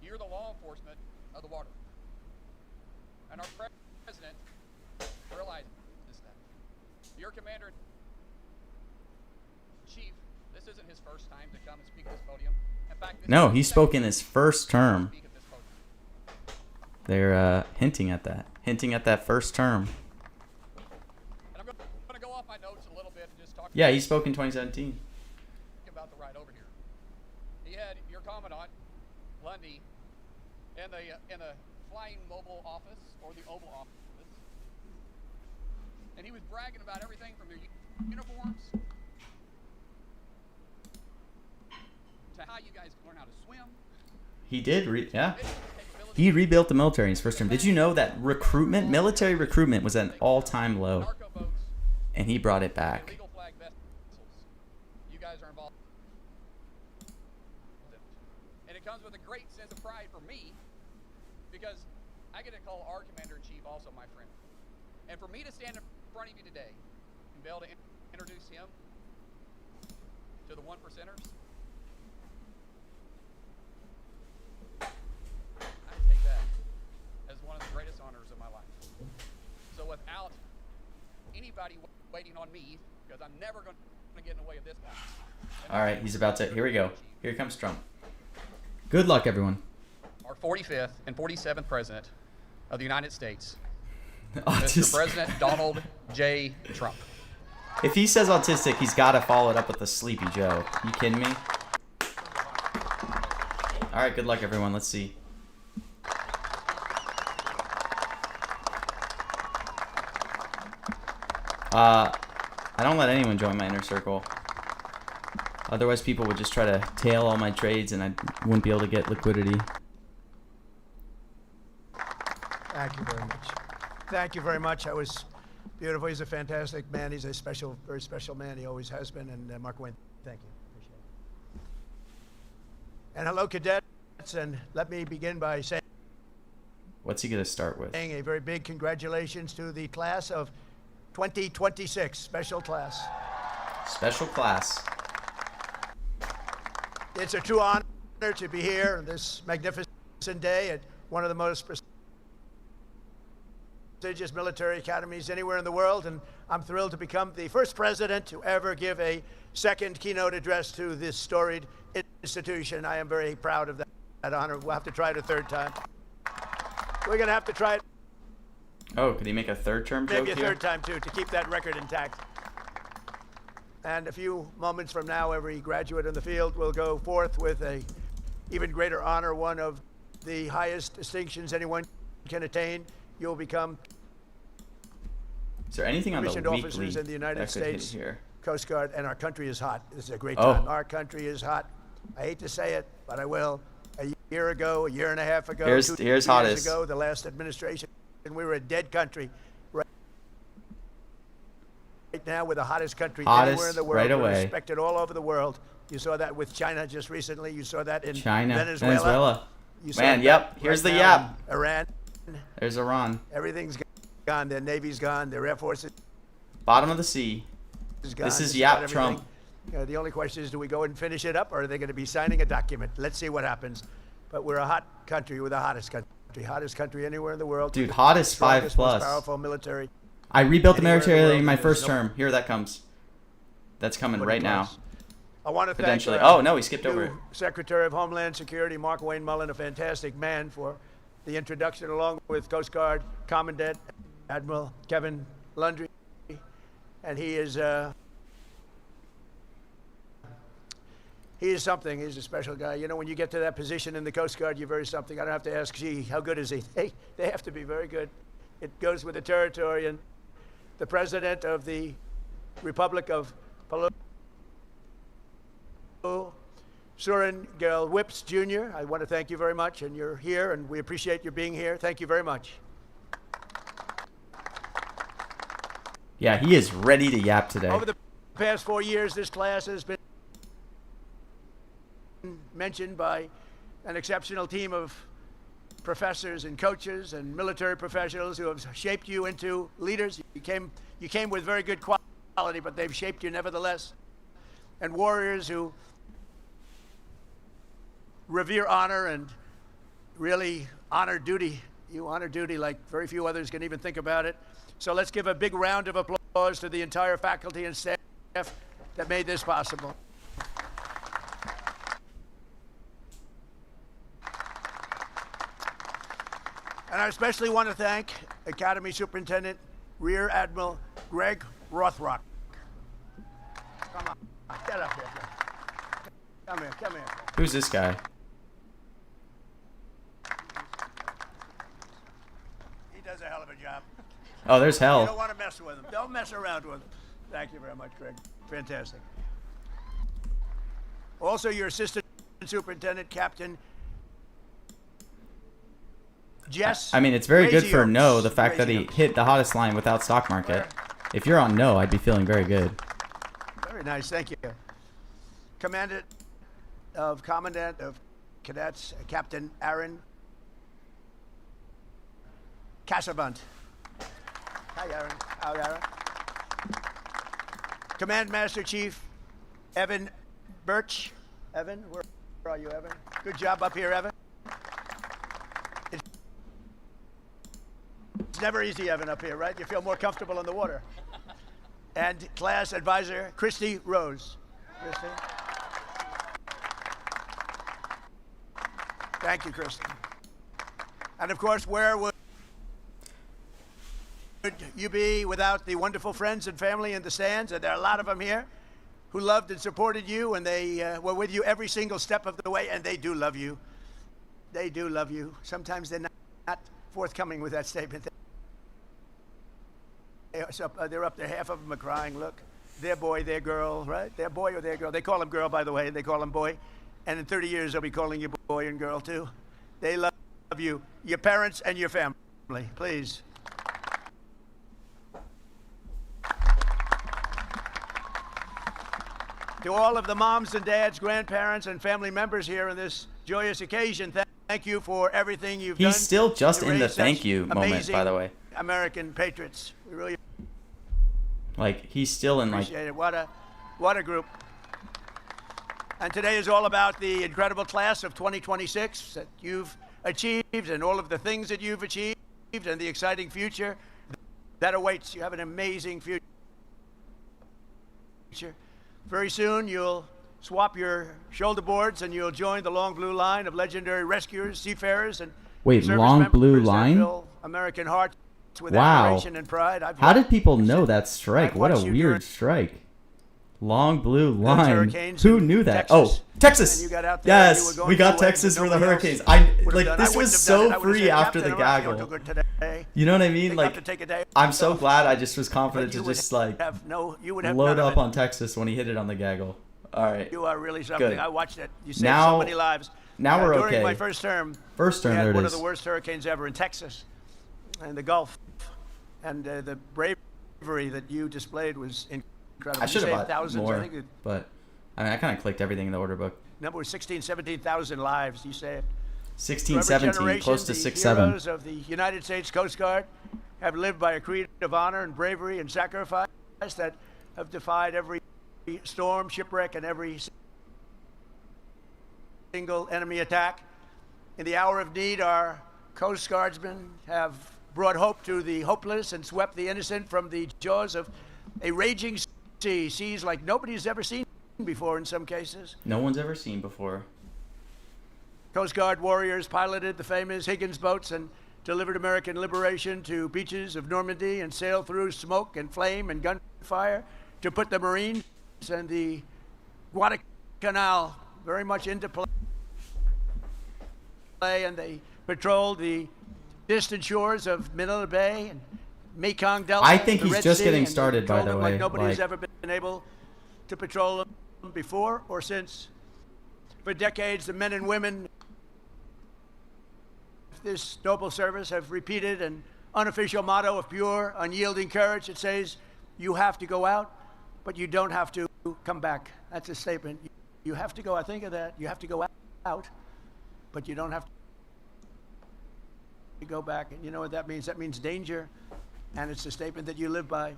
You're the law enforcement of the water. And our president realizes that. Your commander in chief, this isn't his first time to come and speak at this podium. In fact, this No, is he his spoke second in his first term. speak at this podium. They're hinting at that. Hinting at that first term. And I'm going to go off my notes a little bit and just talk Yeah, he spoke in 2017. about the ride over here. He had your commandant, Lundy, and the flying mobile office, or the Oval Office. And he was bragging about everything from their uniforms to how you guys learn how to swim. He did, yeah. He rebuilt the military in his first term. Did you know that recruitment, military recruitment, was at an all-time low, Narco boats, and he brought it back? illegal flag vessels. You guys are involved. And it comes with a great sense of pride for me, because I get to call our commander-in-chief also my friend. And for me to stand in front of you today and be able to introduce him to the one percenters, I take that as one of the greatest honors of my life. So without anybody waiting on me, because I'm never going to get in the way of this guy. All right, he's about to. Here we go. Here comes Trump. Good luck, everyone. Our 45th and 47th president of the United States, Autistic. Mr. President Donald J. Trump. If he says autistic, he's got to follow it up with a Sleepy Joe. You kidding me? All right, good luck, everyone. Let's see. I don't let anyone join my inner circle. Otherwise, people would just try to tail all my trades, and I wouldn't be able to get liquidity. Thank you very much. Thank you very much. That was beautiful. He's a fantastic man. He's a special, very special man. He always has been. And Mark Wayne, thank you. Appreciate it. And hello, cadets. And let me begin by saying What's he going to start with? a very big congratulations to the class of 2026, special class. Special class. It's a true honor to be here on this magnificent day at one of the most prestigious military academies anywhere in the world, and I'm thrilled to become the first president to ever give a second keynote address to this storied institution. I am very proud of that honor. We'll have to try it a third time. We're going to have to try it Oh, could he make a third term joke maybe a here? third time, too, to keep that record intact. And a few moments from now, every graduate in the field will go forth with a even greater honor, one of the highest distinctions anyone can attain. You'll become Is there anything on the commissioned weekly officers in the United that could hit States here? Coast Guard, and our country is hot. This is a great Oh. time. Our country is hot. I hate to say it, but I will. A year ago, a year and a half ago, Here's two years hottest. ago, the last administration, and we were a dead country. Right now, we're the hottest country Hottest anywhere in the world. right We're away. respected all over the world. You saw that with China just recently. You saw that in China, Venezuela. You saw Man, that yep. Here's right the now yap. in Iran. There's Iran. Everything's gone. Their navy's gone. Their air force Bottom of the sea. is gone. This is Just Yap about Trump. everything. The only question is, do we go and finish it up, or are they going to be signing a document? Let's see what happens. But we're a hot country. We're the hottest country anywhere in the world. Dude, hottest 5 Strongest, plus. most powerful military. I rebuilt the Anywhere in the military world, in my there's first no- term. Here that comes. That's coming right now. class. I want to thank Potentially. our Oh, no, he skipped over it. new Secretary of Homeland Security, Mark Wayne Mullen, a fantastic man, for the introduction, along with Coast Guard Commandant Admiral Kevin Lundry. And he is something. He's a special guy. You know, when you get to that position in the Coast Guard, you're very something. I don't have to ask, gee, how good is he? They have to be very good. It goes with the territory. And the President of the Republic of Palau, Surin Gel Whips Jr., I want to thank you very much. And you're here, and we appreciate your being here. Thank you very much. Yeah, he is ready to yap today. Over the past 4 years, this class has been mentioned by an exceptional team of professors and coaches and military professionals who have shaped you into leaders. You came with very good quality, but they've shaped you nevertheless. And warriors who revere honor and really honor duty. You honor duty like very few others can even think about it. So let's give a big round of applause to the entire faculty and staff that made this possible. And I especially want to thank Academy Superintendent Rear Admiral Greg Rothrock. Come on, get up here. Come here. Who's this guy? hell of a job. Oh, there's You don't hell. want to mess with them. Don't mess around with them. Thank you very much, Craig. Fantastic. Also, your assistant superintendent, Captain Jess. I mean, it's very good for Razios. no, the fact that he Razios. hit the hottest line without stock market. If you're on no, I'd be feeling very good. Very nice, thank you. Commandant of Cadets, Captain Aaron Casabant. Hi, Aaron. How, Aaron? Command Master Chief Evan Birch. Evan, where are you, Evan? Good job up here, Evan. It's never easy, Evan, up here, right? You feel more comfortable in the water. And class advisor Christy Rose. Christy. Thank you, Christy. And of course, where would you be without the wonderful friends and family in the stands? And there are a lot of them here who loved and supported you, and they were with you every single step of the way, and they do love you. They do love you. Sometimes they're not forthcoming with that statement. They're up there, half of them are crying. Look, their boy, their girl, right? Their boy or their girl. They call him girl, by the way, and they call him boy. And in 30 years, they'll be calling you boy and girl, too. They love you, your parents and your family. Please. To all of the moms and dads, grandparents, and family members here on this joyous occasion, thank you for everything you've done. He's still just to in the raise thank such you moment, by the way. American patriots. We really Like, he's still in, like, appreciate it. What a group. And today is all about the incredible class of 2026 that you've achieved and all of the things that you've achieved and the exciting future that awaits. You have an amazing future. Very soon you'll swap your shoulder boards and you'll join the long blue line of legendary rescuers, seafarers, and Wait, service long blue members that line? fill American hearts with Wow. admiration and pride. How did people know that strike? I've What a watched you weird during strike. Long blue those line. hurricanes Who in knew that? Texas. Oh, Texas. And you got out there and you were Yes, going we got through waves Texas that for the nobody else hurricanes. would've Like, done. this I wouldn't was have so done it. I would've free said, after "Captain, the I'm not gaggle. going to go today." You know what I mean? Think I Like, have to take a day I'm so off. glad I just was confident But to you just, would like, you would have load none of up it. on Texas when he hit it on the gaggle. All right. You are really something. Good. I watched it. You saved Now- so many lives. now we're During okay. my first term, First term, we had there it one is. of the worst hurricanes ever in Texas and the Gulf. And the bravery that you displayed was incredible. I should You have saved bought thousands. more, I think the but I mean, I kind of clicked everything in the order book. number was 16, 17,000 lives. You saved. 16, For every 17, generation, close to the 6, 7. heroes of the United States Coast Guard have lived by a creed of honor and bravery and sacrifice that have defied every storm, shipwreck, and every single enemy attack. In the hour of need, our Coast Guardsmen have brought hope to the hopeless and swept the innocent from the jaws of a raging sea, seas like nobody's ever seen before in some cases. No one's ever seen before. Coast Guard warriors piloted the famous Higgins boats and delivered American liberation to beaches of Normandy and sailed through smoke and flame and gunfire to put the Marines and the Guadalcanal very much into play. And they patrolled the distant shores of Manila Bay and Mekong Delta. I think the he's Red just Sea, getting and they started, by patrolled the them way, like nobody's like- ever been able to patrol them before or since. For decades, the men and women of this noble service have repeated an unofficial motto of pure, unyielding courage. It says, you have to go out, but you don't have to come back. That's a statement. You have to go, I think of that. You have to go out, but you don't have to go back. And you know what that means? That means danger, and it's a statement that you live by.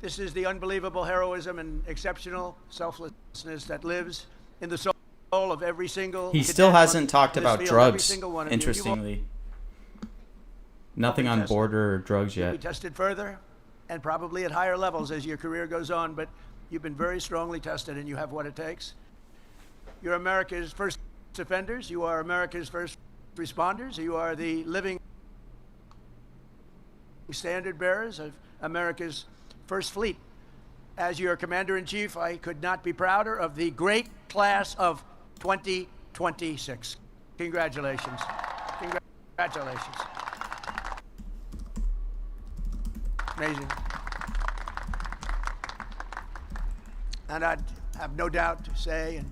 This is the unbelievable heroism and exceptional selflessness that lives in the soul of every single He cadet still on hasn't talked this about field, every drugs, single one of you. You will interestingly. Nothing on tested. border or drugs be yet. tested further and probably at higher levels as your career goes on, but you've been very strongly tested and you have what it takes. You're America's first offenders. You are America's first responders. You are the living standard bearers of America's first fleet. As your commander-in-chief, I could not be prouder of the great class of 2026. Congratulations. Congratulations. Amazing. And I'd have no doubt to say, and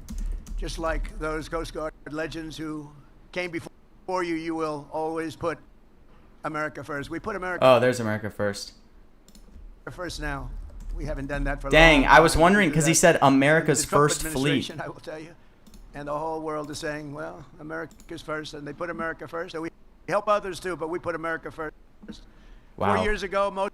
just like those Coast Guard legends who came before you, you will always put America first. We put America Oh, there's America first. first now. We haven't done that for a Dang, long I was time. wondering We do because he that. said America's The Trump first fleet. administration, I will tell you. And the whole world is saying, well, America's first, and they put America first. And we help others too, but we put America first. Wow. 4 years ago, most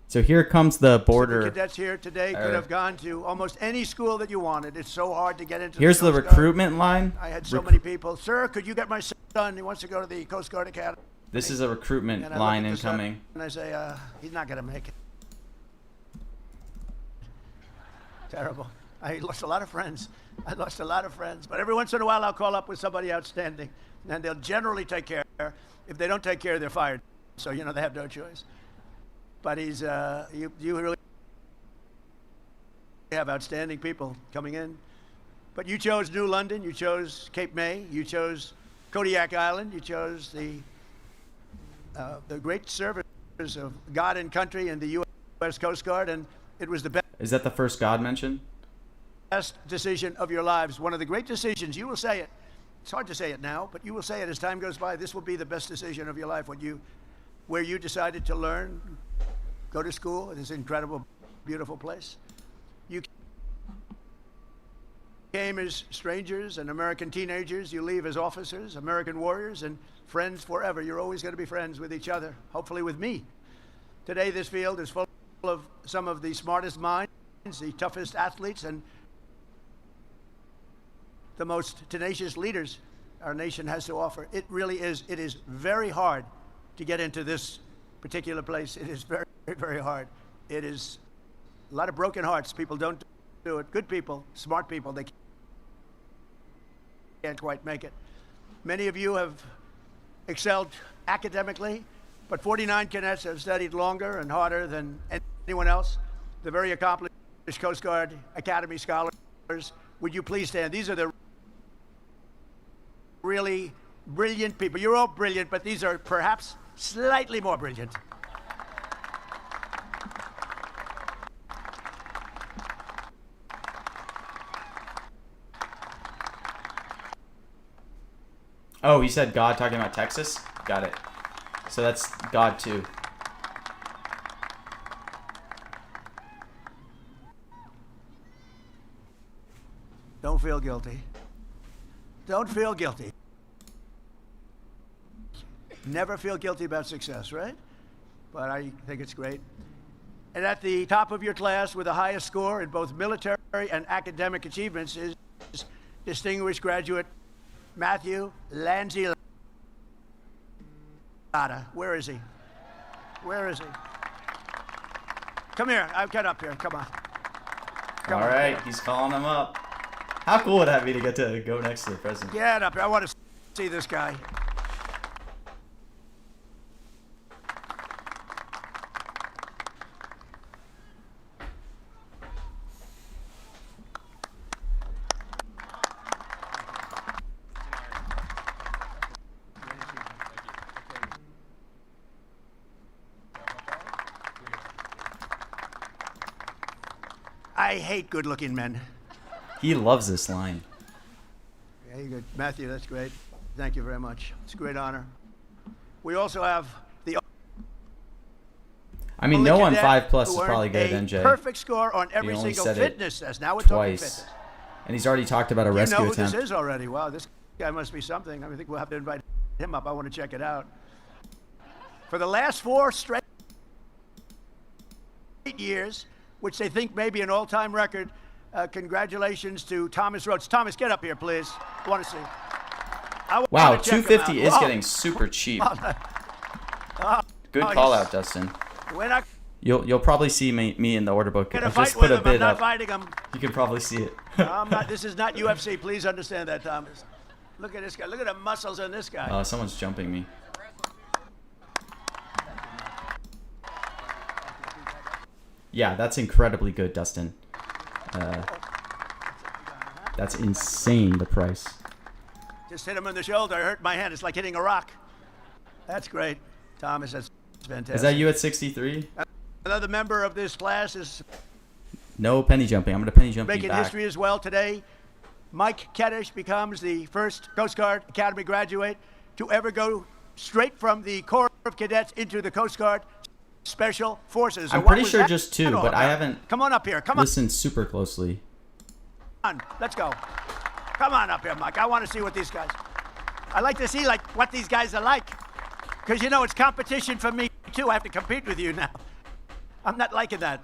So here comes the of the border. cadets here today could have gone to almost any school that you wanted. It's so hard to get into. Here's the Coast Guard. recruitment line. I had so many people. Sir, could you get my son? He wants to go to the Coast Guard Academy. This is a recruitment And I line look at the son, incoming. and I say, he's not going to make it. Terrible. I lost a lot of friends. But every once in a while, I'll call up with somebody outstanding, and they'll generally take care. If they don't take care, they're fired. So, you know, they have no choice. But he's, you really have outstanding people coming in. But you chose New London, you chose Cape May, you chose Kodiak Island, you chose the great service of God and country and the U.S. Coast Guard, and it was the Is that the first God mention? best decision of your lives. One of the great decisions. You will say it. It's hard to say it now, but you will say it as time goes by. This will be the best decision of your life where you decided to learn, go to school in this incredible, beautiful place. You came as strangers and American teenagers. You leave as officers, American warriors, and friends forever. You're always going to be friends with each other, hopefully with me. Today, this field is full of some of the smartest minds, the toughest athletes, and the most tenacious leaders our nation has to offer. It really is. It is very hard to get into this particular place. It is very, very hard. It is a lot of broken hearts. People don't do it. Good people, smart people, they can't quite make it. Many of you have excelled academically, but 49 cadets have studied longer and harder than anyone else. The very accomplished Coast Guard Academy scholars. Would you please stand? These are the really brilliant people. You're all brilliant, but these are perhaps slightly more brilliant. Oh, he said God talking about Texas? Got it. So that's God too. Don't feel guilty. Don't feel guilty. Never feel guilty about success, right? But I think it's great. And at the top of your class with the highest score in both military and academic achievements is distinguished graduate Matthew Lanzillotta. Where is he? Where is he? Come here. Get up here. Come on. All right, he's calling him up. How cool would that be to get to go next to the president? Get up here. I want to see this guy. I hate good-looking men. He loves this line. Yeah, you good. Matthew, that's great. Thank you very much. It's a great honor. We also have the I mean, only no on cadet 5+ is who earned probably good, a NJ. perfect score on every only single said it fitness test. Now we're talking Twice. fitness. And he's already talked about a You rescue know who attempt. this is already. Wow, this guy must be something. I think we'll have to invite him up. I want to check it out. For the last 4 straight years, which they think may be an all-time record, congratulations to Thomas Rhodes. Thomas, get up here, please. I want to see. Wow, check him 250 out. is Whoa. getting super cheap. Good Oh, call he's- out, Dustin. We're not You'll probably see me in the order book. going I to fight just with put a him. I'm bid not up. fighting him. You can probably see it. This is not UFC. Please understand that, Thomas. Look at this guy. Look at the muscles on this guy. Someone's jumping me. Yeah, that's incredibly good, Dustin. That's insane, the price. Just hit him in the shoulder. I hurt my hand. It's like hitting a rock. That's great. Thomas, that's fantastic. Is that you at 63? Another member of this class is No penny jumping. I'm going to penny jump you making back. history as well today. Mike Keddish becomes the first Coast Guard Academy graduate to ever go straight from the Corps of Cadets into the Coast Guard Special Forces. I'm So what pretty was sure that just two, all but I about? haven't Come on up here. Come on. listened super closely. Let's go. Come on up here, Mike. I want to see what these guys. I like to see what these guys are like, because you know it's competition for me too. I have to compete with you now. I'm not liking that.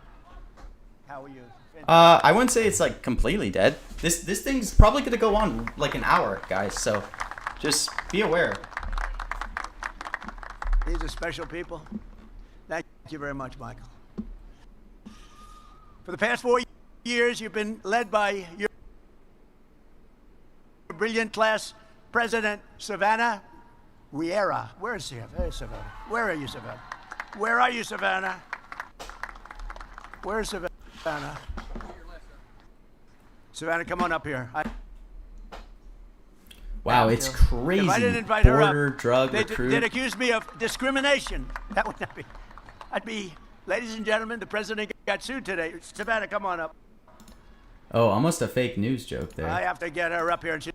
How are you? I wouldn't say it's like completely dead. This thing's probably gonna go on like an hour, guys. So just be aware. These are special people. Thank you very much, Michael. For the past 4 years, you've been led by your brilliant class president, Savannah Riera. Where is she? Hey, Savannah. Where are you, Savannah? Where are you, Savannah? Where's Savannah? Savannah, come on up here. Wow, it's crazy. If I didn't invite her Border up, drug they'd recruit. accuse me of discrimination. That would not be. I'd be, ladies and gentlemen, the president got sued today. Savannah, come on up. Oh, almost a fake news joke there. I have to get her up here. She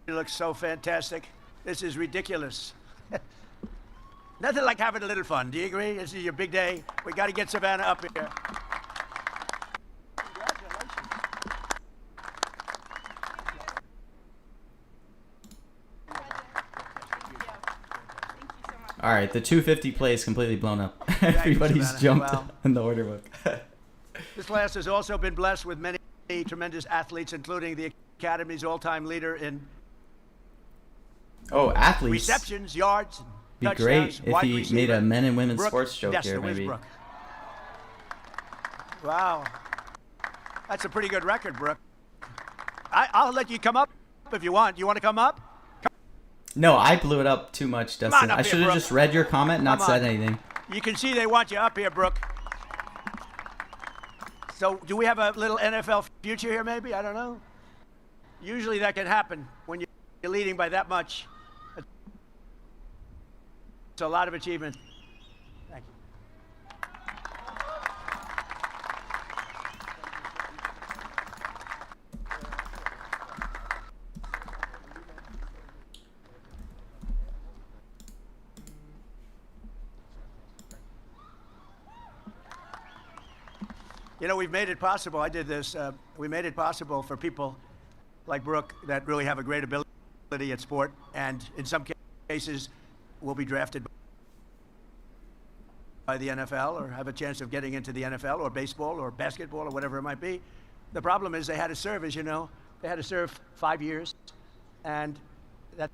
looks so fantastic. This is ridiculous. Nothing like having a little fun. Do you agree? This is your big day. We got to get Savannah up here. All right, the 250 play is completely blown up. Everybody's Savannah. jumped Wow. in the order book. This class has also been blessed with many tremendous athletes, including the Academy's all-time leader in Oh, athletes. receptions, yards, Be touchdowns, great if wide he receiver. made a men and women's Brooke sports joke Dessler. here, Where's maybe. Brooke? Wow. That's a pretty good record, Brooke. I'll let you come up if you want. You want to come up? No, I blew it up too much, on Dustin. up I here, should have Brooke. just read your comment, not Come said on. anything. You can see they want you up here, Brooke. So do we have a little NFL future here, maybe? I don't know. Usually that can happen when you're leading by that much. It's a lot of achievement. Thank you. You know, we've made it possible. I did this. We made it possible for people like Brooke that really have a great ability at sport, and in some cases will be drafted by the NFL or have a chance of getting into the NFL or baseball or basketball or whatever it might be. The problem is they had to serve, as you know. They had to serve 5 years, and that's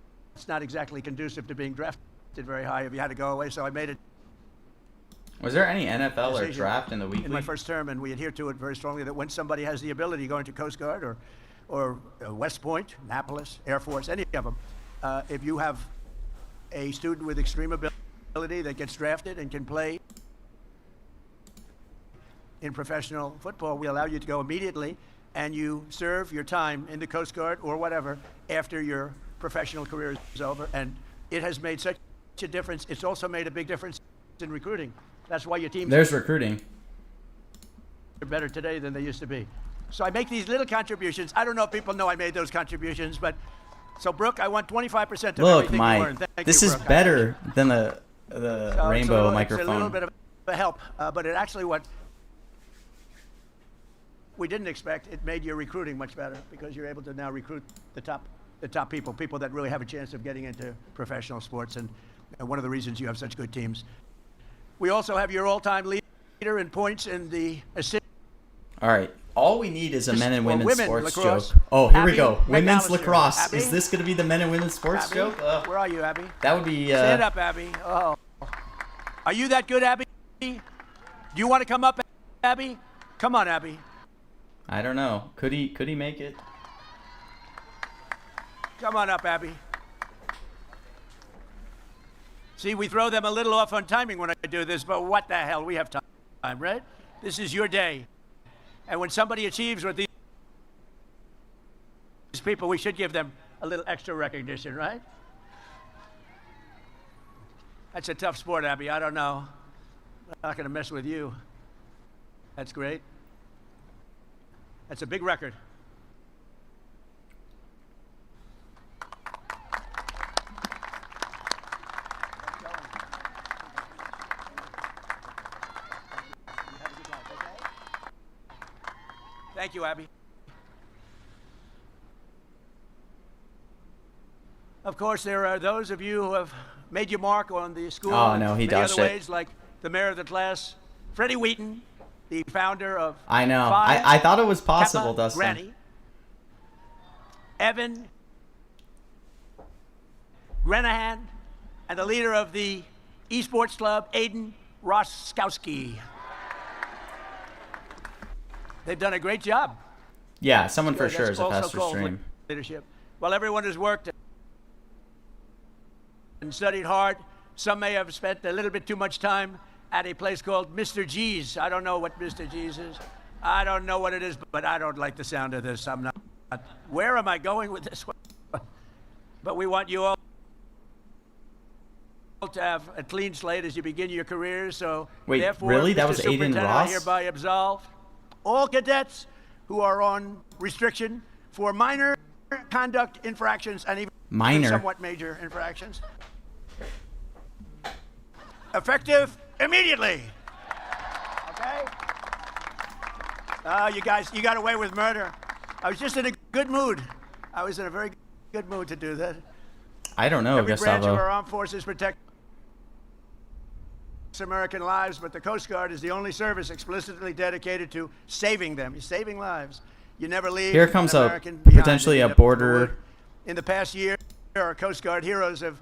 not exactly conducive to being drafted very high if you had to go away. So I made it Was there any NFL or decision draft in the weekly? in my first term, and we adhere to it very strongly, that when somebody has the ability to go into Coast Guard or West Point, Annapolis, Air Force, any of them, if you have a student with extreme ability that gets drafted and can play in professional football, we allow you to go immediately, and you serve your time in the Coast Guard or whatever after your professional career is over. And it has made such a difference. It's also made a big difference in recruiting. That's why your teams There's recruiting. are better today than they used to be. So I make these little contributions. I don't know if people know I made those contributions, but so Brooke, I want 25% of Look, everything you learn. Mike, Thank this you, is Brooke. better than the So rainbow It's a microphone. little bit of a help, but it actually what we didn't expect. It made your recruiting much better because you're able to now recruit the top people that really have a chance of getting into professional sports, and one of the reasons you have such good teams. We also have your all-time leader in points in the assist. All right. All we need is a men and for women's women sports lacrosse. joke. Oh, here we Abby go. Women's McAllister. lacrosse. Abby? Is this going to be the men and women's sports Abby, joke? where are you, Abby? That would be. Stand up, Abby. Oh, are you that good, Abby? Do you want to come up, Abby? Come on, Abby. I don't know. Could he make it? Come on up, Abby. See, we throw them a little off on timing when I do this, but what the hell? We have time, right? This is your day. And when somebody achieves what these people, we should give them a little extra recognition, right? That's a tough sport, Abby. I don't know. Not going to mess with you. That's great. That's a big record. Thank you, Abby. Of course, there are those of you who have made your mark on the school. Oh, no, he in many dodged other it. ways, like the mayor of the class, Freddie Wheaton, the founder of I know. Phi I thought it was possible, Kappa Dustin. Granny, Evan Grenahan, and the leader of the esports club, Aiden Roskowski. They've done a great job. Yeah, someone for That's sure is a also faster called stream. leadership. Well, everyone has worked and studied hard. Some may have spent a little bit too much time at a place called Mr. G's. I don't know what Mr. G's is. I don't know what it is, but I don't like the sound of this. I'm not. Where am I going with this one? But we want you all to have a clean slate as you begin your careers. So, Wait, therefore, really? That Mr. was Aiden Superintendent, I Ross? hereby absolve all cadets who are on restriction for minor conduct infractions and even Minor. somewhat major infractions. Effective immediately. Okay? You guys, you got away with murder. I was just in a good mood. I was in a very good mood to do that. I don't know, Every branch of Gustavo. our armed forces protects American lives, but the Coast Guard is the only service explicitly dedicated to saving them. You're saving lives. You never leave. Here comes an a American beyond potentially the a depth of the border- wood. In the past year, our Coast Guard heroes have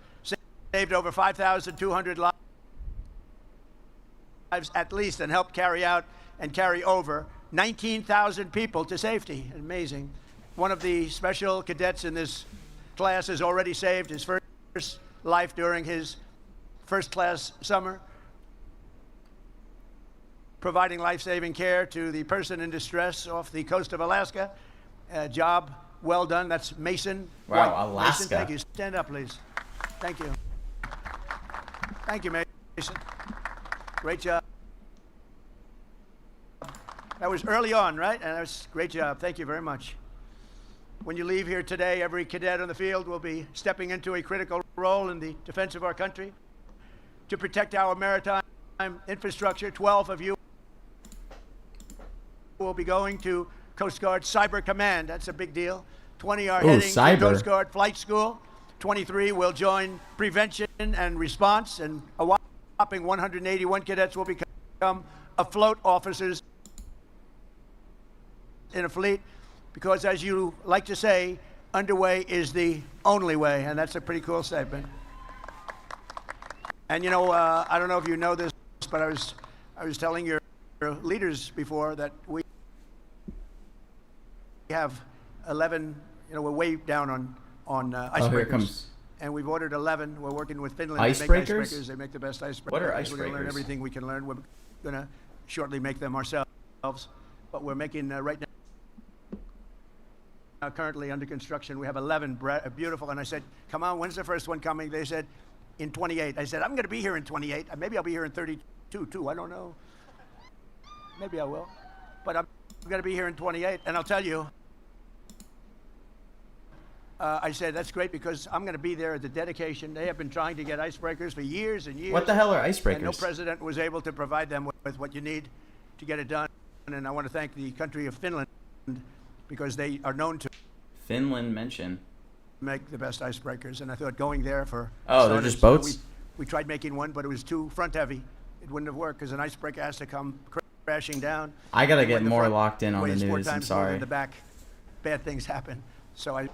saved over 5,200 lives at least, and helped carry out and carry over 19,000 people to safety. Amazing. One of the special cadets in this class has already saved his first life during his first class summer, providing life-saving care to the person in distress off the coast of Alaska. Job well done. That's Mason. Wow, White. Alaska. Mason, thank you. Stand up, please. Thank you. Thank you, Mason. Great job. That was early on, right? And that was a great job. Thank you very much. When you leave here today, every cadet on the field will be stepping into a critical role in the defense of our country to protect our maritime infrastructure. 12 of you will be going to Coast Guard Cyber Command. That's a big deal. 20 are Ooh, heading cyber. to Coast Guard Flight School. 23 will join Prevention and Response, and a whopping 181 cadets will become afloat officers in a fleet, because as you like to say, underway is the only way, and that's a pretty cool statement. And you know, I don't know if you know this, but I was telling your leaders before that we have 11. You know, we're way down on icebreakers. Oh, here it comes. And we've ordered 11. We're working with Finland. Icebreakers? They make icebreakers. They make the best icebreakers. What are We're going to learn icebreakers? everything we can learn. We're going to shortly make them ourselves. But we're making right now, currently under construction, we have 11 beautiful. And I said, come on, when's the first one coming? They said, in 28. I said, I'm going to be here in 28. Maybe I'll be here in 32, too. I don't know. Maybe I will. But I'm going to be here in 28. And I'll tell you, I said, that's great, because I'm going to be there at the dedication. They have been trying to get icebreakers for years and years. What the hell are And no icebreakers? president was able to provide them with what you need to get it done. And I want to thank the country of Finland, because they are known to Finland mention. make the best icebreakers. And I thought going there for Oh, they're starters, just boats? We tried making one, but it was too front heavy. It wouldn't have worked, because an icebreaker has to come crashing down. I gotta And get when the more front locked in on the weighs 4 news. I'm times more than sorry. the back, bad things happen. So I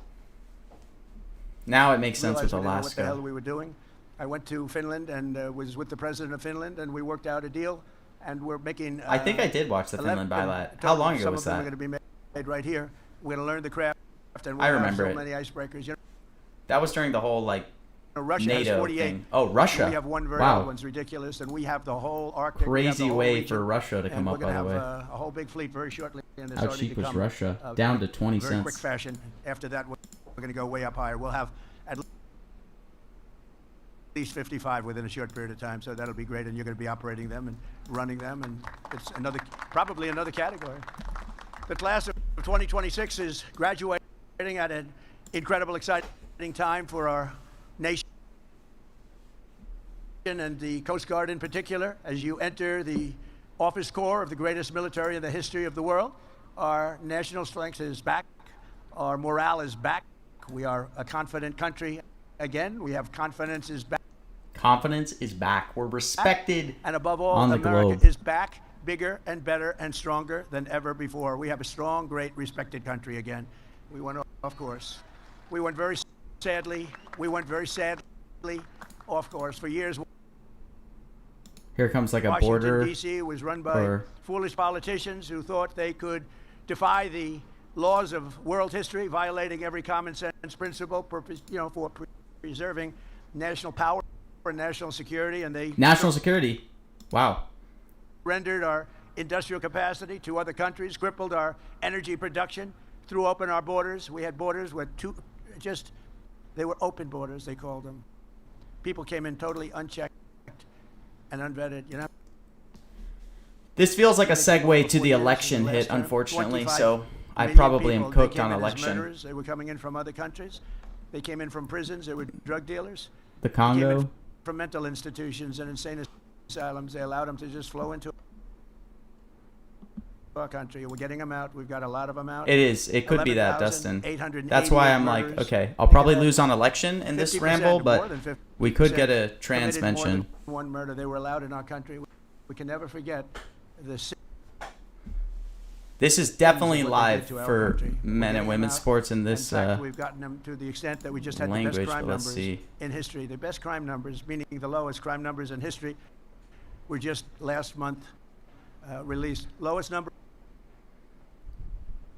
Now it makes sense realized with we didn't know what the hell Alaska. we were doing. I went to Finland and was with the president of Finland, and we worked out a deal. And we're making. I think I did watch the 11 Finland bailout. How total. long ago Some was of them that? are going to be made right here. We're going to learn the craft, and we'll I have remember so it. many icebreakers. You That was during the whole like know, Russia has NATO 48. thing. Oh, Russia. We have one very Wow. old one's ridiculous, and we have the whole Arctic. we have the Crazy whole way region, for Russia to and come we're up, gonna by the have, way. a whole big fleet very shortly. And How cheap was Russia? Down to 20 very quick cents. fashion. After that, we're going to go way up higher. We'll have at least 55 within a short period of time, so that'll be great, and you're going to be operating them and running them, and it's probably another category. The class of 2026 is graduating at an incredible, exciting time for our nation and the Coast Guard in particular. As you enter the office corps of the greatest military in the history of the world, our national strength is back. Our morale is back. We are a confident country again. We have confidence is back. Confidence is back. We're respected And above all, on the America globe. is back, bigger and better and stronger than ever before. We have a strong, great, respected country again. We went off course. We went very sadly off course. For years, Here comes like a Washington, border. D.C. was run by or- foolish politicians who thought they could defy the laws of world history, violating every common sense principle, for preserving national power and national security, and they National security. Wow. rendered our industrial capacity to other countries, crippled our energy production, threw open our borders. We had borders with they were open borders, they called them. People came in totally unchecked and unvetted, This feels like a segue to the election hit, unfortunately, so I probably am cooked on election. Murderers. They were coming in from other countries. They came in from prisons. They were drug dealers. The They came in Congo. from mental institutions and insane asylums. They allowed them to just flow into our country. We're getting them out. We've got a lot of them out. It is. It could be that, Dustin. 11,888 That's why I'm like, murders. okay, I'll probably lose on election in this 50% ramble, more but than 50% we could get a trans committed more than mention. one murder. They were allowed in our country. We can never forget the This is definitely what they did live to our for country. We're men getting and them women's out. sports in this. In fact, we've gotten them to the extent that we just had the language, best crime but let's numbers see. in history. The best crime numbers, meaning the lowest crime numbers in history, were just last month released. Lowest number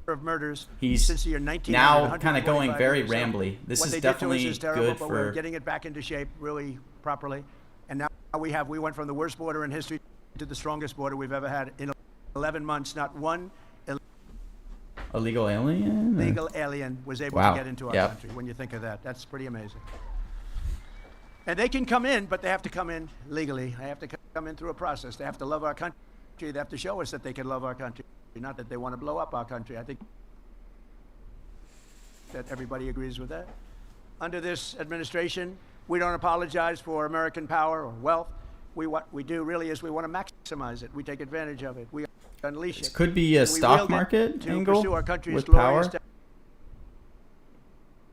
of murders He's since the year 1900. now kind of going 145 very years. So rambly. This what is they did to us definitely is terrible, good but we're for. getting it back into shape really properly. And now we went from the worst border in history to the strongest border we've ever had in 11 months. Not one Illegal alien? or- legal alien was able Wow. to get into our Yep. country. When you think of that, that's pretty amazing. And they can come in, but they have to come in legally. They have to come in through a process. They have to love our country. They have to show us that they can love our country, not that they want to blow up our country. I think that everybody agrees with that. Under this administration, we don't apologize for American power or wealth. What we do really is we want to maximize it. We take advantage of it. We unleash This it. could be a We stock wield it market to angle pursue our country's with glorious power.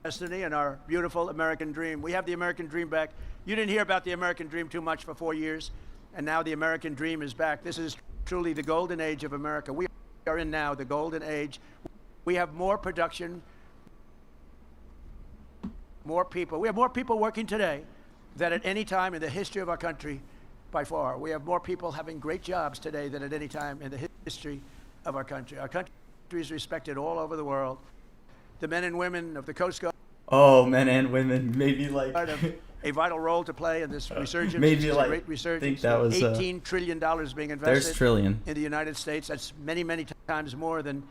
destiny and our beautiful American dream. We have the American dream back. You didn't hear about the American dream too much for 4 years, and now the American dream is back. This is truly the golden age of America. We are in now the golden age. We have more production, more people. We have more people working today than at any time in the history of our country by far. We have more people having great jobs today than at any time in the history of our country. Our country is respected all over the world. The men and women of the Coast Guard Oh, men and women. Maybe like. have a vital role to play in this resurgence. maybe This is like- a great resurgence. think that was, $18 trillion being invested There's trillion. in the United States. That's many, many times more than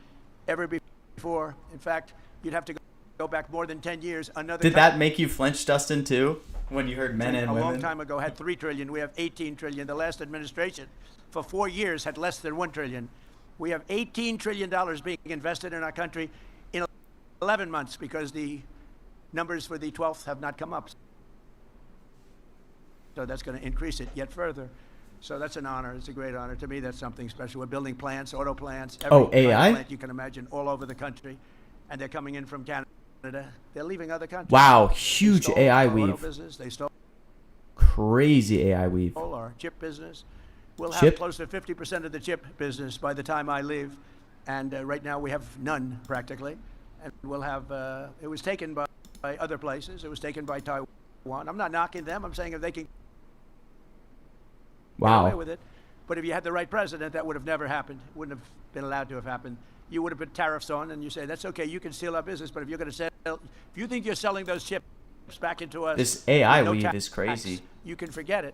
ever before. In fact, you'd have to go back more than 10 years. Another Did that make you flinch, Dustin, too? When you heard men and a long women? time ago had 3 trillion. We have 18 trillion. The last administration for 4 years had less than 1 trillion. We have $18 trillion being invested in our country in 11 months because the numbers for the 12th have not come up. So that's going to increase it yet further. So that's an honor. It's a great honor. To me, that's something special. We're building plants, auto plants, every Oh, kind of AI? plant you can imagine all over the country. And they're coming in from Canada. They're leaving other countries. Wow, They huge stole AI our auto weave. business. They stole Crazy AI weave. our chip business. We'll have Chip? close to 50% of the chip business by the time I leave. And right now we have none, practically. And we'll have, it was taken by other places. It was taken by Taiwan. I'm not knocking them. I'm saying if they can get away Wow. with it. But if you had the right president, that would have never happened. It wouldn't have been allowed to have happened. You would have put tariffs on, and you say, that's okay, you can steal our business, but if you're going to sell, if you think you're selling those chips back into us, This AI no weave tax, is crazy. you can forget it.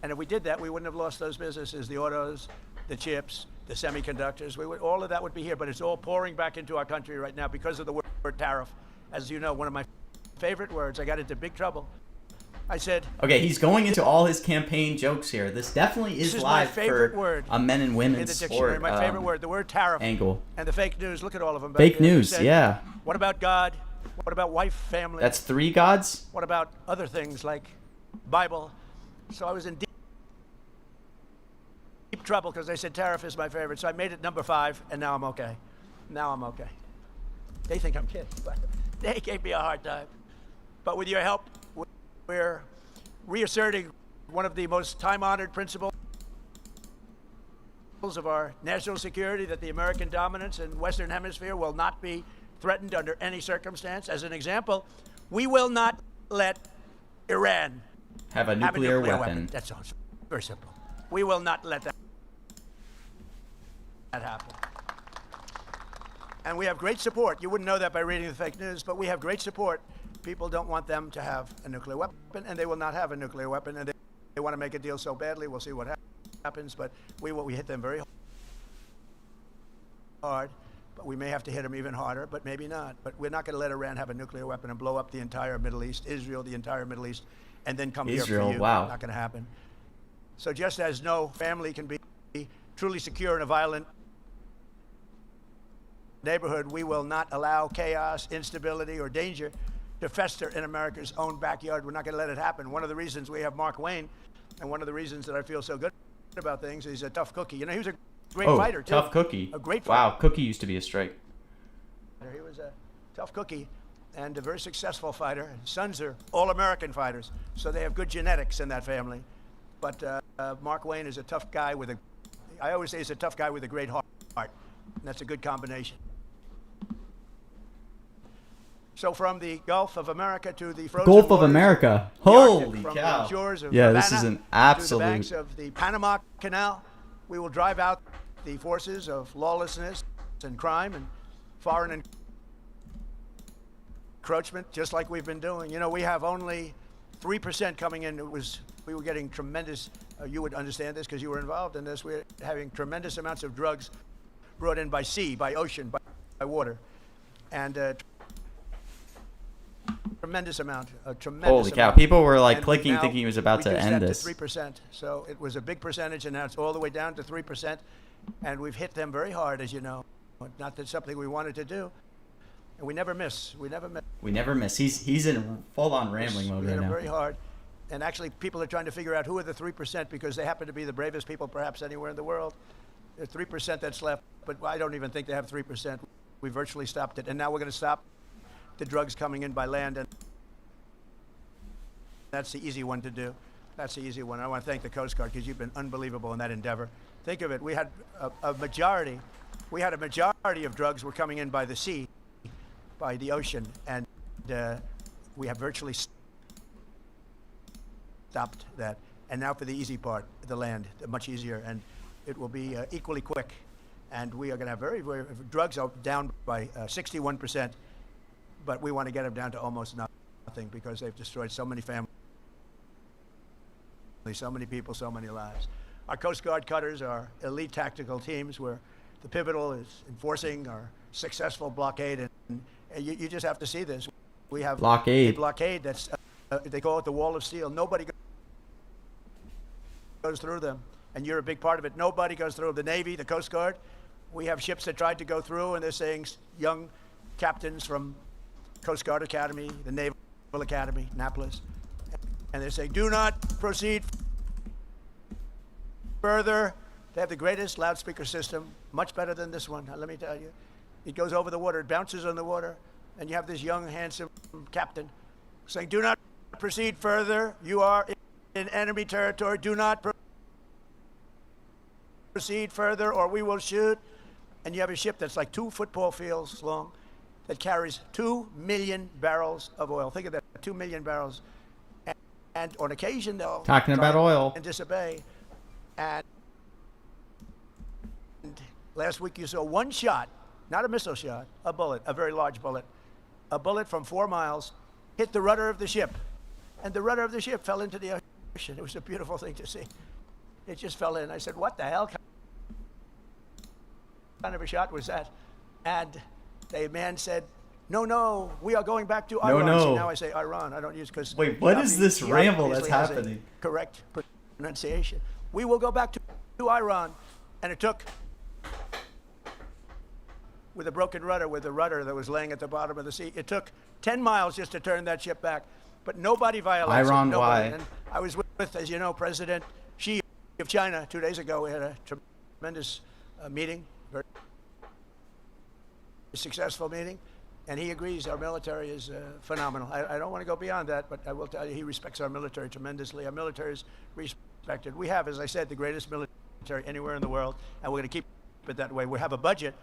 And if we did that, we wouldn't have lost those businesses, the autos, the chips, the semiconductors. All of that would be here, but it's all pouring back into our country right now because of the word tariff. As you know, one of my favorite words. I got into big trouble. I said, Okay, he's going into all his campaign jokes here. This definitely is this is my live favorite for word a men and in women's the dictionary. sport My favorite word, the word tariff. angle. And the fake news. Look at all of them. back Fake there. He news, said, yeah. What about God? What about wife, family? That's 3 gods? What about other things like Bible? So I was in deep trouble because they said tariff is my favorite. So I made it number 5, and now I'm okay. Now I'm okay. They think I'm kidding, but they gave me a hard time. But with your help, we're reasserting one of the most time-honored principles of our national security, that the American dominance in Western Hemisphere will not be threatened under any circumstance. As an example, we will not let Iran Have a nuclear weapon. That's all. It's very simple. We will not let that happen. And we have great support. You wouldn't know that by reading the fake news, but we have great support. People don't want them to have a nuclear weapon, and they will not have a nuclear weapon, and they want to make a deal so badly. We'll see what happens, but we hit them very hard. But we may have to hit them even harder, but maybe not. But we're not going to let Iran have a nuclear weapon and blow up the entire Middle East, Israel, the entire Middle East, and then come here for Israel, you. wow. Not going to happen. So just as no family can be truly secure in a violent neighborhood, we will not allow chaos, instability, or danger to fester in America's own backyard. We're not going to let it happen. One of the reasons we have Mark Wayne, and one of the reasons that I feel so good about things, he's a tough cookie. You know, he was a great fighter, too. Tough cookie. A great fighter. Wow, Cookie used to be a strike. He was a tough cookie and a very successful fighter. His sons are all-American fighters, so they have good genetics in that family. But Mark Wayne is a tough guy with I always say he's a tough guy with a great heart, and that's a good combination. So from the Gulf of America to the frozen Gulf of waters America. the Arctic, Holy from cow. the shores of Yeah, this Havana is an to the absolute... banks of the Panama Canal, we will drive out the forces of lawlessness and crime and foreign encroachment, just like we've been doing. You know, we have only 3% coming in. We were getting tremendous, you would understand this because you were involved in this, we're having tremendous amounts of drugs brought in by sea, by ocean, by water. And tremendous amount, a tremendous Holy cow. amount. People were like And clicking now thinking he was about to reduced end that this. to 3%. So it was a big percentage, and now it's all the way down to 3%. And we've hit them very hard, as you know. Not that something we wanted to do. And we never miss. We never miss. We never miss. He's in full-on rambling mode We hit right them now. very hard. And actually, people are trying to figure out who are the 3% because they happen to be the bravest people perhaps anywhere in the world. There's 3% that's left, but I don't even think they have 3%. We virtually stopped it. And now we're going to stop the drugs coming in by land, and that's the easy one to do. That's the easy one. I want to thank the Coast Guard because you've been unbelievable in that endeavor. Think of it. We had a majority of drugs were coming in by the sea, by the ocean, and we have virtually stopped that. And now for the easy part, the land, much easier, and it will be equally quick. And we are going to have very drugs are down by 61%, but we want to get them down to almost nothing because they've destroyed so many families, so many people, so many lives. Our Coast Guard cutters are elite tactical teams where the pivotal is enforcing our successful blockade, and you just have to see this. We have Blockade. a blockade that's, they call it the wall of steel. Nobody goes through them, and you're a big part of it. Nobody goes through the Navy, the Coast Guard. We have ships that tried to go through, and they're saying young captains from Coast Guard Academy, the Naval Academy, Annapolis, and they're saying, do not proceed further. They have the greatest loudspeaker system, much better than this one, let me tell you. It goes over the water, it bounces on the water, and you have this young, handsome captain saying, do not proceed further. You are in enemy territory. Do not proceed further or we will shoot. And you have a ship that's like 2 football fields long that carries 2 million barrels of oil. Think of that, 2 million barrels. And on occasion, they'll Talking about try oil. and disobey. And last week you saw one shot, not a missile shot, a bullet, a very large bullet. A bullet from 4 miles hit the rudder of the ship. And the rudder of the ship fell into the ocean. It was a beautiful thing to see. It just fell in. I said, what the hell kind of a shot was that? And the man said, no, we are going back to No, Iran. no. See, now I say Iran. I don't use because. Wait, what is this ramble that's happening? Correct pronunciation. We will go back to Iran, and it took with a broken rudder, with a rudder that was laying at the bottom of the sea. It took 10 miles just to turn that ship back, but nobody violated Iran, it. Nobody. why? And I was with, as you know, President Xi of China 2 days ago. We had a tremendous meeting, very successful meeting, and he agrees our military is phenomenal. I don't want to go beyond that, but I will tell you he respects our military tremendously. Our military is respected. We have, as I said, the greatest military anywhere in the world, and we're going to keep it that way. We have a budget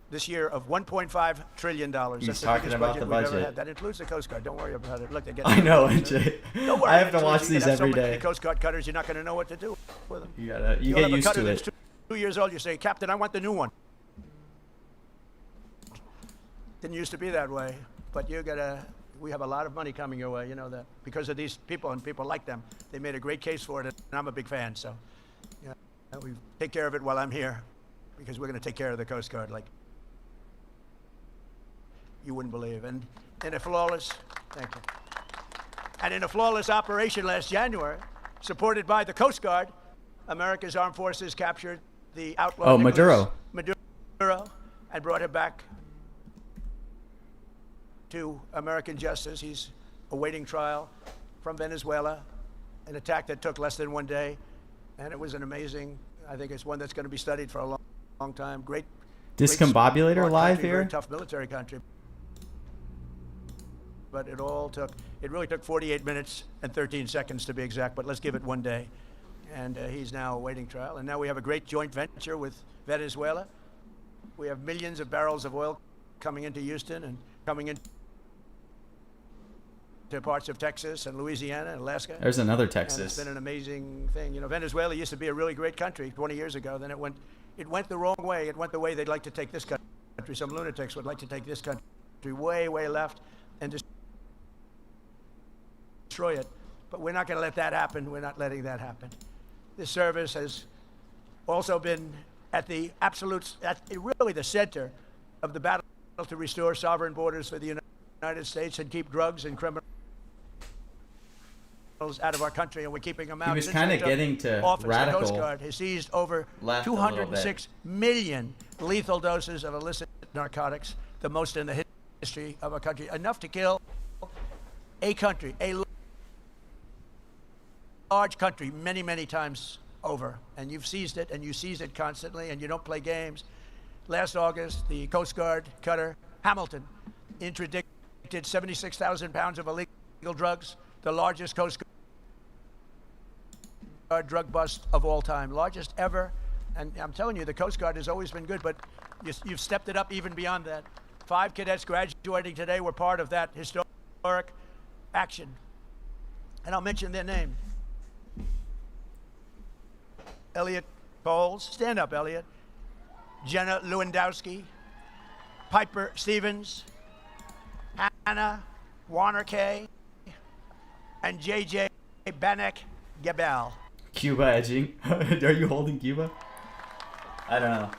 this year of $1.5 trillion. He's That's talking the biggest about the we've ever budget. had. That includes the Coast Guard. Don't worry about it. Look, they get. I know, NJ. Don't worry. I have to It's watch easy. You these can have every so many day. Coast Guard cutters, you're not going to know what to do with them. You You'll get have a used cutter to that's it. 2 years old. You say, Captain, I want the new one. Didn't used to be that way, but we have a lot of money coming your way, you know that, because of these people and people like them. They made a great case for it, and I'm a big fan, so yeah, we take care of it while I'm here, because we're going to take care of the Coast Guard like you wouldn't believe. And in a flawless, thank you. And in a flawless operation last January, supported by the Coast Guard, America's armed forces captured the outlaw Nicolas Maduro and brought him back to American justice. He's awaiting trial from Venezuela, an attack that took less than 1 day, and it was an amazing, I think it's one that's going to be studied for a long, long time. Great Discombobulator smart live country, here? very tough military country. But it really took 48 minutes and 13 seconds to be exact, but let's give it 1 day. And he's now awaiting trial. And now we have a great joint venture with Venezuela. We have millions of barrels of oil coming into Houston and coming into parts of Texas and Louisiana and Alaska. There's another And Texas. it's been an amazing thing. You know, Venezuela used to be a really great country 20 years ago. Then it went the wrong way. It went the way they'd like to take this country. Some lunatics would like to take this country way, way left and destroy it. But we're not going to let that happen. We're not letting that happen. This service has also been at really the center of the battle to restore sovereign borders for the United States and keep drugs and criminals out of our country, and we're keeping them out. He was Since kind I of took getting to office, radical. The Coast Guard has seized over Left a little 206 million lethal doses of illicit narcotics, the most in the history of our country, enough to kill a country, a large country, many, many times over. And you've seized it, and you seize it constantly, and you don't play games. Last August, the Coast Guard cutter Hamilton interdicted 76,000 pounds of illegal drugs, the largest Coast Guard drug bust of all time, largest ever. And I'm telling you, the Coast Guard has always been good, but you've stepped it up even beyond that. 5 cadets graduating today were part of that historic action. And I'll mention their name. Elliot Coles, stand up, Elliot. Jenna Lewandowski, Piper Stevens, Hannah Warner Kay, and JJ Banek Gabel. Cuba edging. Are you holding Cuba? I don't know.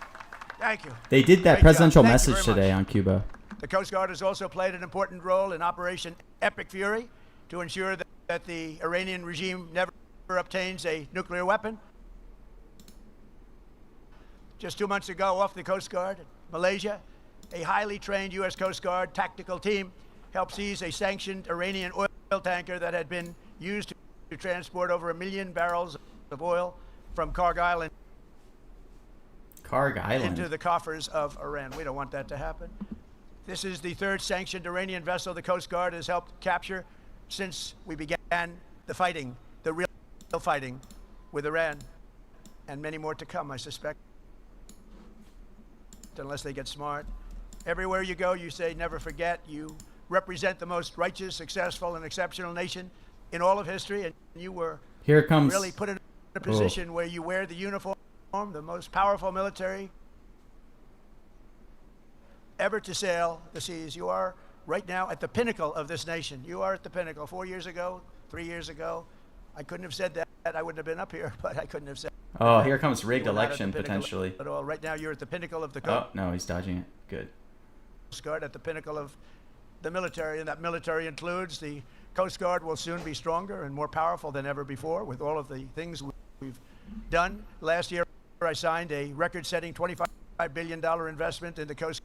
Thank you. They did that Great presidential job. Thank you message very today much. on Cuba. The Coast Guard has also played an important role in Operation Epic Fury to ensure that the Iranian regime never obtains a nuclear weapon. Just 2 months ago, off the Coast Guard, Malaysia, a highly trained U.S. Coast Guard tactical team helped seize a sanctioned Iranian oil tanker that had been used to transport over 1 million barrels of oil from Karg Island into the coffers of Iran. We don't want that to happen. This is the third sanctioned Iranian vessel the Coast Guard has helped capture since we began the fighting, the real fighting with Iran, and many more to come, I suspect, unless they get smart. Everywhere you go, you say, never forget. You represent the most righteous, successful, and exceptional nation in all of history, and you were really put in a position where you wear the uniform, the most powerful military ever to sail the seas. You are right now at the pinnacle of this nation. You are at the pinnacle. 4 years ago, 3 years ago, I couldn't have said that. I wouldn't have been up here, but I couldn't have said Oh, here comes rigged You are not at the election pinnacle potentially. At all. Right now, you're at the pinnacle of the Oh no, he's dodging it. Good. Coast Guard, at the pinnacle of the military, and that military includes the Coast Guard will soon be stronger and more powerful than ever before with all of the things we've done. Last year, I signed a record-setting $25 billion investment in the Coast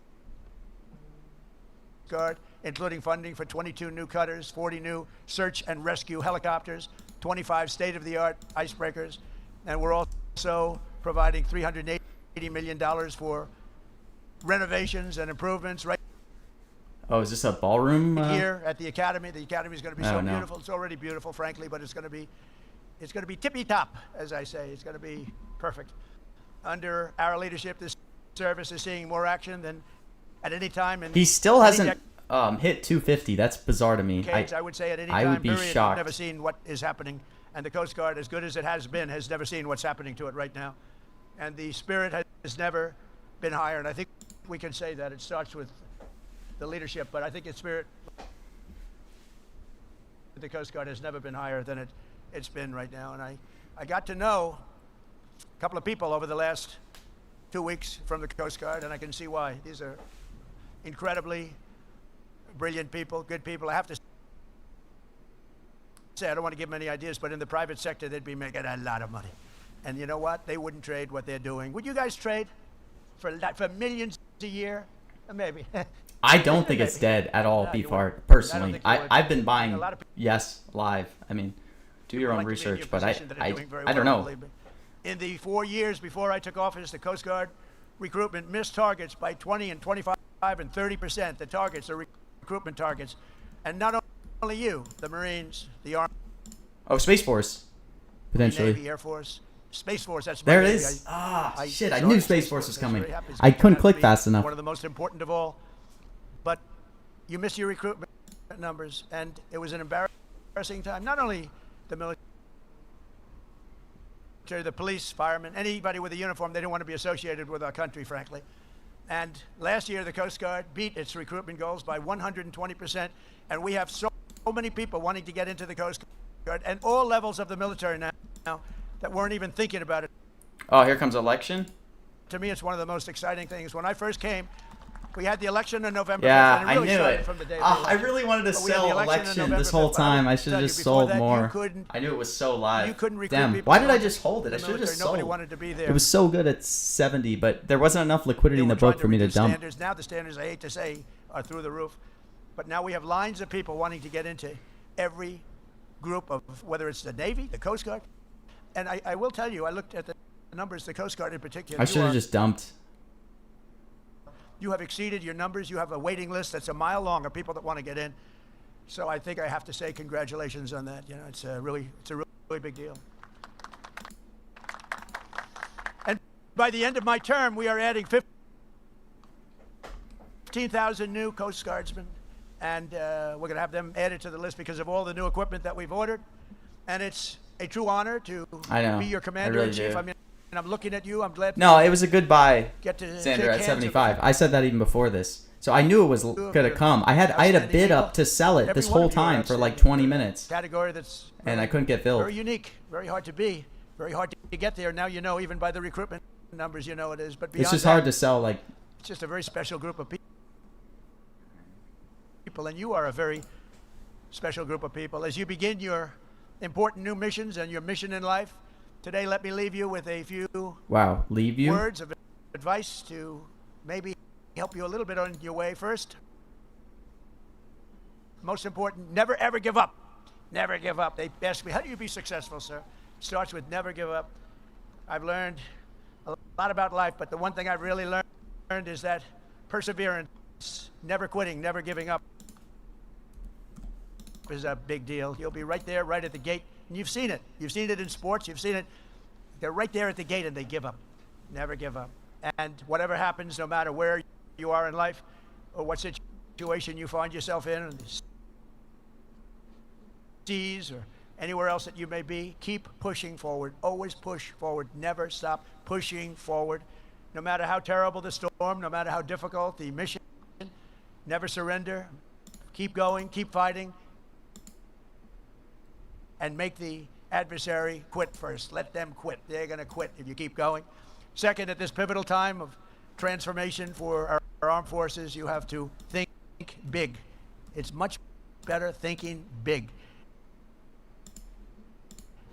Guard, including funding for 22 new cutters, 40 new search and rescue helicopters, 25 state-of-the-art icebreakers, and we're also providing $380 million for renovations and improvements right Oh, is this a ballroom? here at the Academy. The Academy is going to be Oh, so no. beautiful. It's already beautiful, frankly, but it's going to be tippy top, as I say. It's going to be perfect. Under our leadership, this service is seeing more action than at any time in He still any hasn't hit 250. That's bizarre to me. decades. I would say at any I time would be period, shocked. we've never seen what is happening, and the Coast Guard, as good as it has been, has never seen what's happening to it right now, and the spirit has never been higher. And I think we can say that it starts with the leadership, but I think its spirit, the Coast Guard, has never been higher than it's been right now. And I got to know a couple of people over the last 2 weeks from the Coast Guard, and I can see why. These are incredibly brilliant people, good people. I have to say, I don't want to give them any ideas, but in the private sector, they'd be making a lot of money. And you know what? They wouldn't trade what they're doing. Would you guys trade for millions a year? Maybe. I don't think it's dead at all, No, Beef you Heart, wouldn't. personally. think you would. I've been buying A lot of people yes live. I mean, do your own like to be in your research, but I position that are doing very don't well, know. believe me. In the 4 years before I took office, the Coast Guard recruitment missed targets by 20 and 25 and 30%. The targets, the recruitment targets. And not only you, the Marines, the Army, Oh, Space Force, potentially. Navy, Air Force, Space Force. That's There my it baby. is. Shit! I started knew Space Force was I was coming. very happy. It's I gonna couldn't be click fast enough. One of the most important of all. But you miss your recruitment numbers, and it was an embarrassing time. Not only the military, the police, firemen, anybody with a uniform, they didn't want to be associated with our country, frankly. And last year, the Coast Guard beat its recruitment goals by 120%, and we have so many people wanting to get into the Coast Guard, and all levels of the military now that weren't even thinking about it. Oh, here comes election. To me, it's one of the most exciting things. When I first came, we had the election in November. Yeah, and it really I knew started it. from the day of Ah, the I election. really wanted to But we had sell the election in election November this whole 5th. time. I will should tell have you, just before sold that, you more. couldn't- I knew it was so live. You couldn't recruit Damn, people why to did I come just hold it? I the should have just military. Nobody sold. wanted to be there. It was so good at 70, but there wasn't enough liquidity in They the were trying book for me to reduce dump. Standards. Now the standards, I hate to say, are through the roof. But now we have lines of people wanting to get into every group of, whether it's the Navy, the Coast Guard. And I will tell you, I looked at the numbers, the Coast Guard in particular. I should have just dumped. You have exceeded your numbers. You have a waiting list that's a mile long of people that want to get in. So I think I have to say congratulations on that. You know, it's a really big deal. And by the end of my term, we are adding 15,000 new Coast Guardsmen, and we're going to have them added to the list because of all the new equipment that we've ordered. And it's a true honor to I know. be your I commander really in chief. do. I mean, and I'm looking at you. I'm glad. No, it was a good buy, Get to Sandra, shake at hands 75. I said that even before this. So I knew it was gonna come. I had a outstanding bid people. up to sell it Every this one whole of you are time for like outstanding. 20 minutes, Category that's and I couldn't get very filled. unique, very hard to be, very hard to get there. Now you know, even by the recruitment numbers, you know it is. But beyond It's just that, hard to sell. Like, it's just a very special group of people, and you are a very special group of people. As you begin your important new missions and your mission in life, today let me leave you with a few wow, leave you? words of advice to maybe help you a little bit on your way. First, most important, never ever give up. Never give up. They ask me, how do you be successful, sir? Starts with never give up. I've learned a lot about life, but the one thing I've really learned is that perseverance, never quitting, never giving up is a big deal. You'll be right there, right at the gate. And you've seen it. You've seen it in sports. You've seen it. They're right there at the gate and they give up. Never give up. And whatever happens, no matter where you are in life or what situation you find yourself in, the seas or anywhere else that you may be, keep pushing forward. Always push forward. Never stop pushing forward. No matter how terrible the storm, no matter how difficult the mission, never surrender. Keep going, keep fighting, and make the adversary quit first. Let them quit. They're going to quit if you keep going. Second, at this pivotal time of transformation for our armed forces, you have to think big. It's much better thinking big.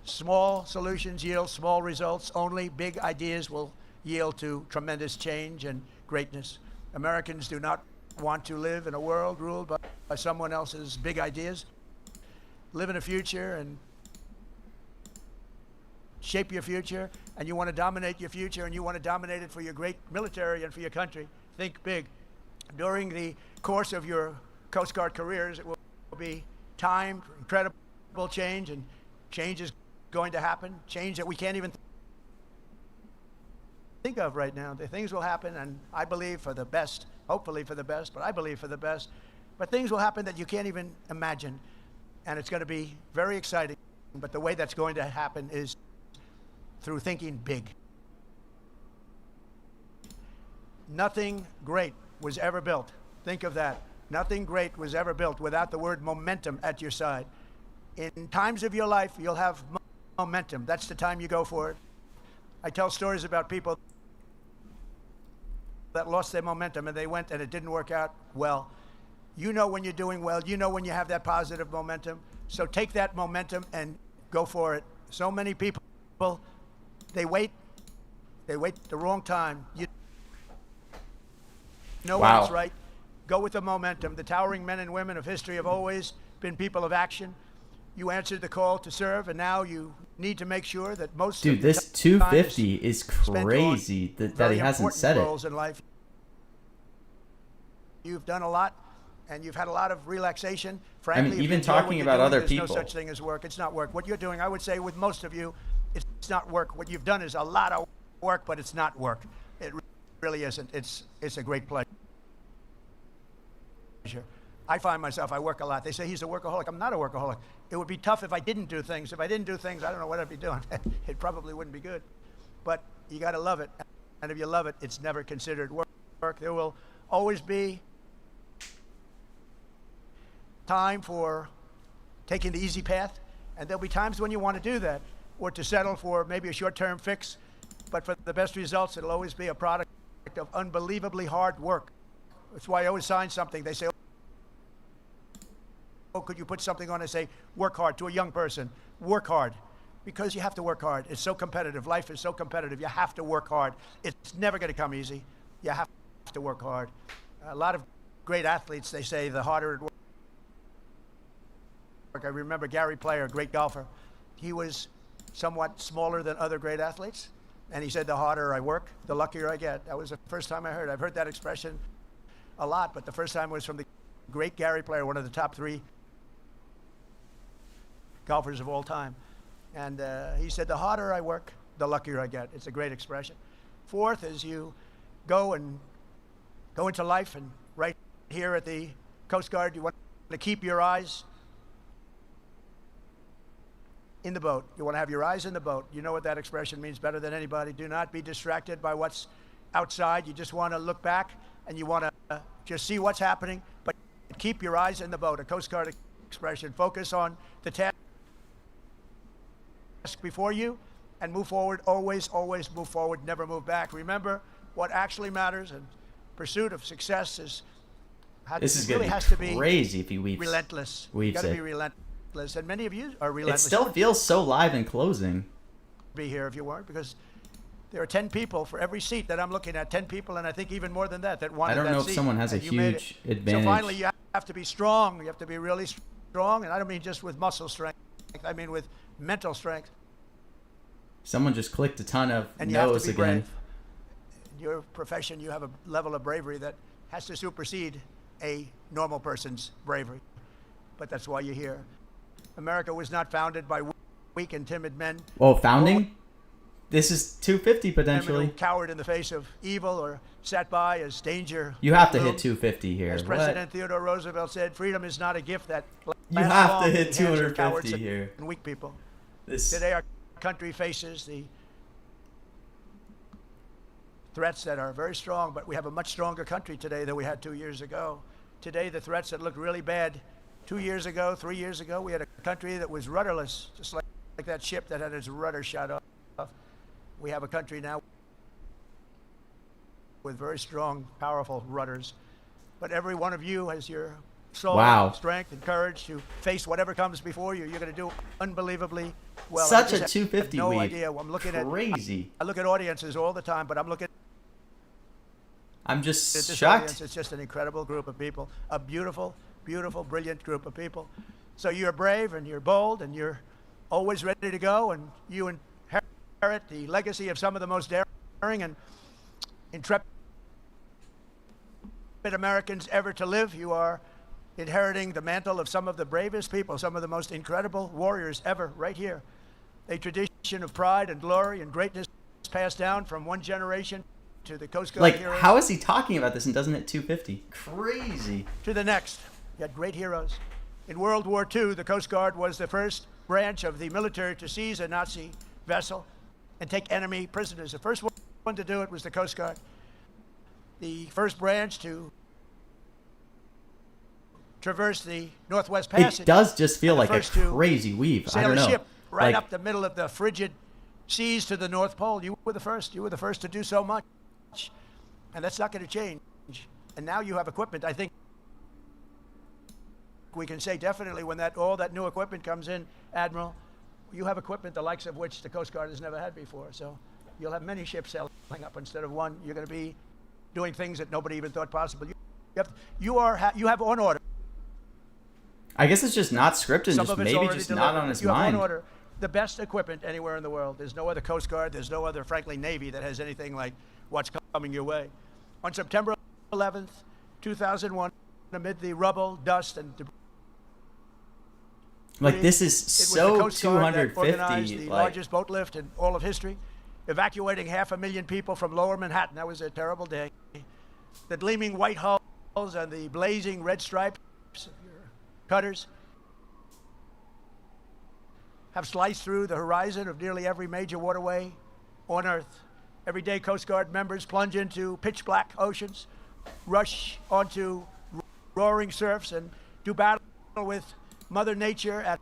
Small solutions yield small results. Only big ideas will yield to tremendous change and greatness. Americans do not want to live in a world ruled by someone else's big ideas. Live in a future and shape your future, and you want to dominate your future, and you want to dominate it for your great military and for your country. Think big. During the course of your Coast Guard careers, it will be timed, incredible change, and change is going to happen. Change that we can't even think of right now. The things will happen, and I believe for the best, hopefully for the best, but I believe for the best. But things will happen that you can't even imagine, and it's going to be very exciting. But the way that's going to happen is through thinking big. Nothing great was ever built. Think of that. Nothing great was ever built without the word momentum at your side. In times of your life, you'll have momentum. That's the time you go for it. I tell stories about people that lost their momentum and they went and it didn't work out well. You know when you're doing well. You know when you have that positive momentum. So take that momentum and go for it. So many people, they wait the wrong time. You know when it's right. Go with the momentum. The towering men and women of history have always been people of action. You answered the call to serve, and now you need to make sure that most Dude, of this 250 is crazy that he hasn't said it. In life. You've done a lot, and you've had a lot of relaxation. Frankly, I mean, even if you enjoy talking what about you're other doing, there's people. no such thing as work. It's not work. What you're doing, I would say, with most of you, it's not work. What you've done is a lot of work, but it's not work. It really isn't. It's a great pleasure. I find myself, I work a lot. They say he's a workaholic. I'm not a workaholic. It would be tough if I didn't do things. If I didn't do things, I don't know what I'd be doing. It probably wouldn't be good. But you got to love it. And if you love it, it's never considered work. There will always be time for taking the easy path. And there'll be times when you want to do that or to settle for maybe a short-term fix. But for the best results, it'll always be a product of unbelievably hard work. That's why I always sign something. They say, oh, could you put something on and say, work hard to a young person? Work hard. Because you have to work hard. It's so competitive. Life is so competitive. You have to work hard. It's never going to come easy. You have to work hard. A lot of great athletes, they say, the harder it work. I remember Gary Player, a great golfer. He was somewhat smaller than other great athletes. And he said, the harder I work, the luckier I get. That was the first time I heard. I've heard that expression a lot, but the first time was from the great Gary Player, one of the top 3 golfers of all time. And he said, the harder I work, the luckier I get. It's a great expression. Fourth is you go into life, and right here at the Coast Guard, you want to keep your eyes in the boat. You want to have your eyes in the boat. You know what that expression means better than anybody. Do not be distracted by what's outside. You just want to look back and you want to just see what's happening, but keep your eyes in the boat. A Coast Guard expression. Focus on the task before you and move forward. Always, always move forward. Never move back. Remember what actually matters, and pursuit of success is This is really going has to to be be crazy if he weeps. relentless. Weeps Got to it. be relentless, and many of you are It relentless. still feels so live in closing. Be here if you weren't, because there are 10 people for every seat that I'm looking at. 10 people, and I think even more than that wanted I don't that know if seat, someone has a and you made huge it. advantage. So finally, you have to be strong. You have to be really strong, and I don't mean just with muscle strength. I mean with mental strength. Someone just clicked a ton of And you have no's to be again. brave. In your profession, you have a level of bravery that has to supersede a normal person's bravery. But that's why you're here. America was not founded by weak and timid men. Oh, founding? This is 250 Women potentially. who cowered in the face of evil or sat by as danger. You have to loomed. hit 250 here. As What? President Theodore Roosevelt said, freedom is not a gift that You lasts have long to in hit the hands of cowards 250 here. and weak people. This Today, our country faces the threats that are very strong, but we have a much stronger country today than we had 2 years ago. Today, the threats that looked really bad 2 years ago, 3 years ago, we had a country that was rudderless, just like like that ship that had its rudder shot off. We have a country now with very strong, powerful rudders. But every one of you has your soul, Wow. strength, and courage to face whatever comes before you. You're going to do unbelievably well. Such I a just 250 have no weave. idea. I'm looking Crazy. I look at audiences all the time, but I'm looking I'm at just this shocked. audience. It's just an incredible group of people, a beautiful, beautiful, brilliant group of people. So you're brave and you're bold and you're always ready to go, and you inherit the legacy of some of the most daring and intrepid Americans ever to live. You are inheriting the mantle of some of the bravest people, some of the most incredible warriors ever, right here. A tradition of pride and glory and greatness passed down from one generation to the Coast Guard Like, heroes how is he talking about this and doesn't hit 250? Crazy. to the next. You had great heroes. In World War II, the Coast Guard was the first branch of the military to seize a Nazi vessel and take enemy prisoners. The first one to do it was the Coast Guard. The first branch to traverse the Northwest Passage. It does just feel and the like a first to crazy weave. I sail don't a know. ship right Like, up the middle of the frigid seas to the North Pole. You were the first. You were the first to do so much. And that's not going to change. And now you have equipment. I think we can say definitely when all that new equipment comes in, Admiral, you have equipment the likes of which the Coast Guard has never had before. So you'll have many ships sailing up instead of one. You're going to be doing things that nobody even thought possible. You have on order. I guess it's just not scripted, Some just of it's maybe already just delivered. not on his You have mind. on order the best equipment anywhere in the world. There's no other Coast Guard. There's no other, frankly, Navy that has anything like what's coming your way. On September 11th, 2001, amid the rubble, dust, and debris, Like, this is it was the so Coast Guard that organized 250. the Like, largest boat lift in all of history, evacuating 500,000 people from lower Manhattan. That was a terrible day. The gleaming white hulls and the blazing red stripes of your cutters have sliced through the horizon of nearly every major waterway on Earth. Every day, Coast Guard members plunge into pitch black oceans, rush onto roaring surfs, and do battle with Mother Nature at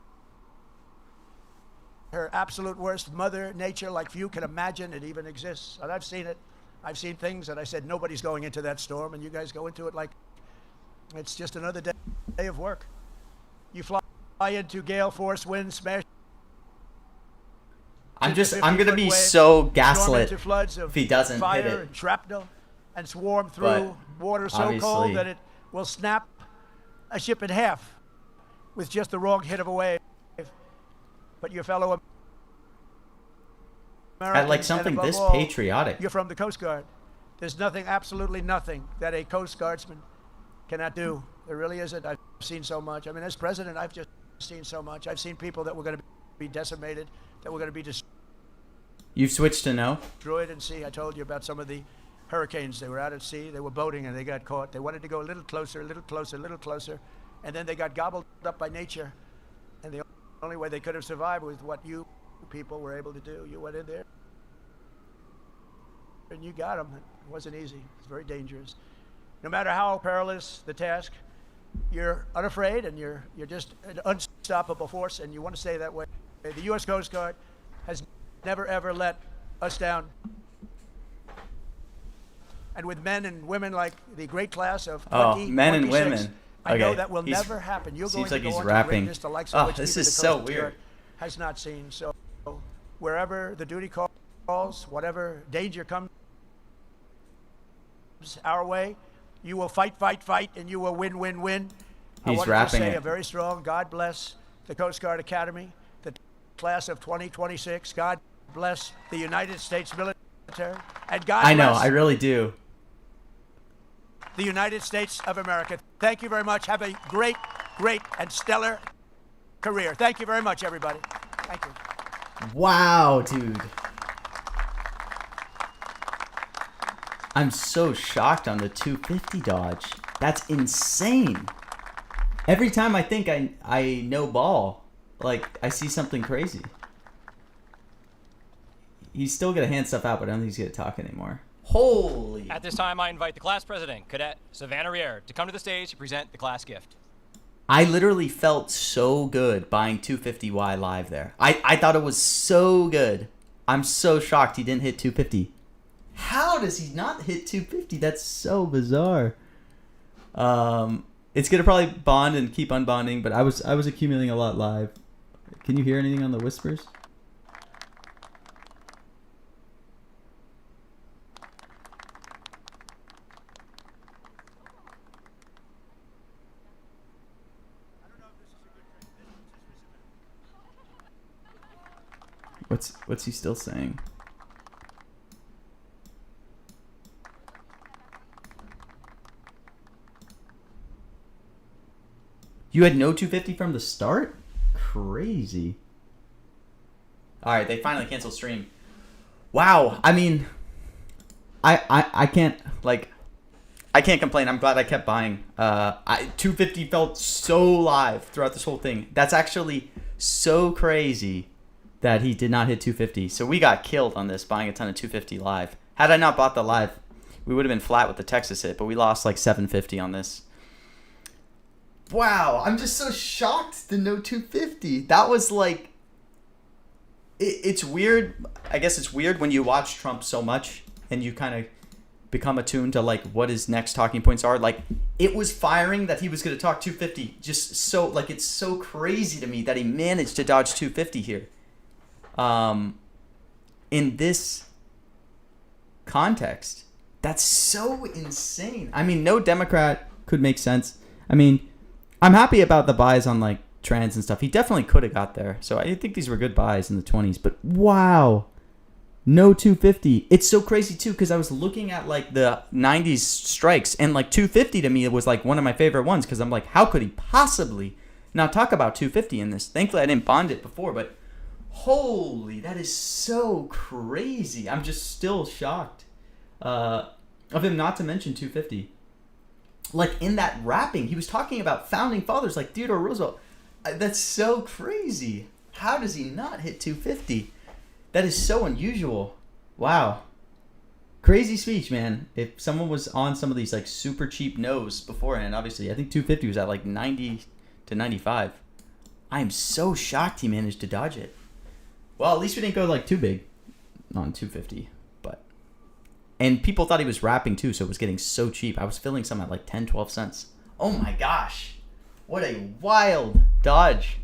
her absolute worst. Mother Nature, like few can imagine it even exists. And I've seen it. I've seen things that I said nobody's going into that storm, and you guys go into it like it's just another day of work. You fly into gale force winds, smash. I'm gonna be so gaslit if he doesn't fire hit it. and shrapnel and swarm through But water so obviously- cold that it will snap a ship in half with just the wrong hit of a wave. But your fellow Americans, At like and something above this all, patriotic. you're from the Coast Guard. There's nothing, absolutely nothing, that a Coast Guardsman cannot do. There really isn't. I've seen so much. I mean, as president, I've just seen so much. I've seen people that were going to be decimated, that were going to be You've switched to no? destroyed in sea. I told you about some of the hurricanes. They were out at sea. They were boating, and they got caught. They wanted to go a little closer, a little closer, a little closer, and then they got gobbled up by nature. And the only way they could have survived was what you people were able to do. You went in there, and you got them. It wasn't easy. It was very dangerous. No matter how perilous the task, you're unafraid, and you're just an unstoppable force, and you want to stay that way. The U.S. Coast Guard has never, ever let us down. And with men and women like the great class of 2026, men and women. I know Okay, that will he's- never happen. You're seems going like to go he's on to rapping. greatness, the likes of which this even is the so Coast Guard weird. has not seen. So wherever the duty calls, whatever danger comes our way, you will fight, fight, fight, and you will win, win, win. I He's wanted rapping to say it. a very strong God bless the Coast Guard Academy, the class of 2026. God bless the United States military, and God I know, bless I really do. the United States of America. Thank you very much. Have a great, great, and stellar career. Thank you very much, everybody. Thank you. Wow, dude. I'm so shocked on the 250 dodge. That's insane. Every time I think I know ball, like, I see something crazy. He's still gonna hand stuff out, but I don't think he's gonna talk anymore. Holy. At this time, I invite the class president, Cadet Savannah Rier, to come to the stage to present the class gift. I literally felt so good buying 250Y live there. I thought it was so good. I'm so shocked he didn't hit 250. How does he not hit 250? That's so bizarre. It's gonna probably bond and keep unbonding, but I was accumulating a lot live. Can you hear anything on the whispers? What's he still saying? You had no 250 from the start? Crazy. All right, they finally canceled stream. Wow. I mean, I can't complain. I'm glad I kept buying. 250 felt so live throughout this whole thing. That's actually so crazy that he did not hit 250. So we got killed on this buying a ton of 250 live. Had I not bought the live, we would have been flat with the Texas hit, but we lost like 750 on this. Wow, I'm just so shocked to know 250. That was like, it's weird. I guess it's weird when you watch Trump so much and you kind of become attuned to like what his next talking points are. Like, it was firing that he was going to talk 250. Just so, like, it's so crazy to me that he managed to dodge 250 here. In this context, that's so insane. I mean, no Democrat could make sense. I mean, I'm happy about the buys on like trans and stuff. He definitely could have got there. So I think these were good buys in the 20s. But wow, no 250. It's so crazy too because I was looking at like the 90s strikes and like 250 to me was like one of my favorite ones because I'm like, how could he possibly not talk about 250 in this? Thankfully, I didn't bond it before, but holy, that is so crazy. I'm just still shocked of him not to mention 250. Like, in that rapping, he was talking about founding fathers like Theodore Roosevelt. That's so crazy. How does he not hit 250? That is so unusual. Wow. Crazy speech, man. If someone was on some of these, like, super cheap no's beforehand, obviously, I think 250 was at, like, 90 to 95. I am so shocked he managed to dodge it. Well, at least we didn't go, like, too big on 250. And people thought he was rapping too, so it was getting so cheap. I was filling some at like 10, 12 cents. Oh my gosh. What a wild dodge.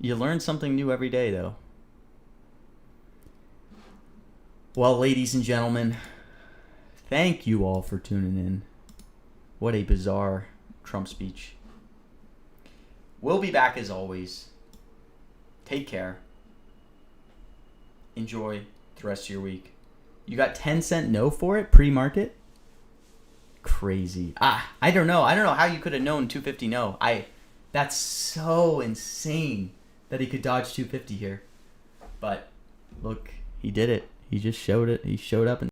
You learn something new every day, though. Well, ladies and gentlemen, thank you all for tuning in. What a bizarre Trump speech. We'll be back as always. Take care. Enjoy the rest of your week. You got 10-cent no for it pre-market? Crazy. I don't know. I don't know how you could have known 250 no. That's so insane that he could dodge 250 here. But look, he did it. He just showed it. He showed up and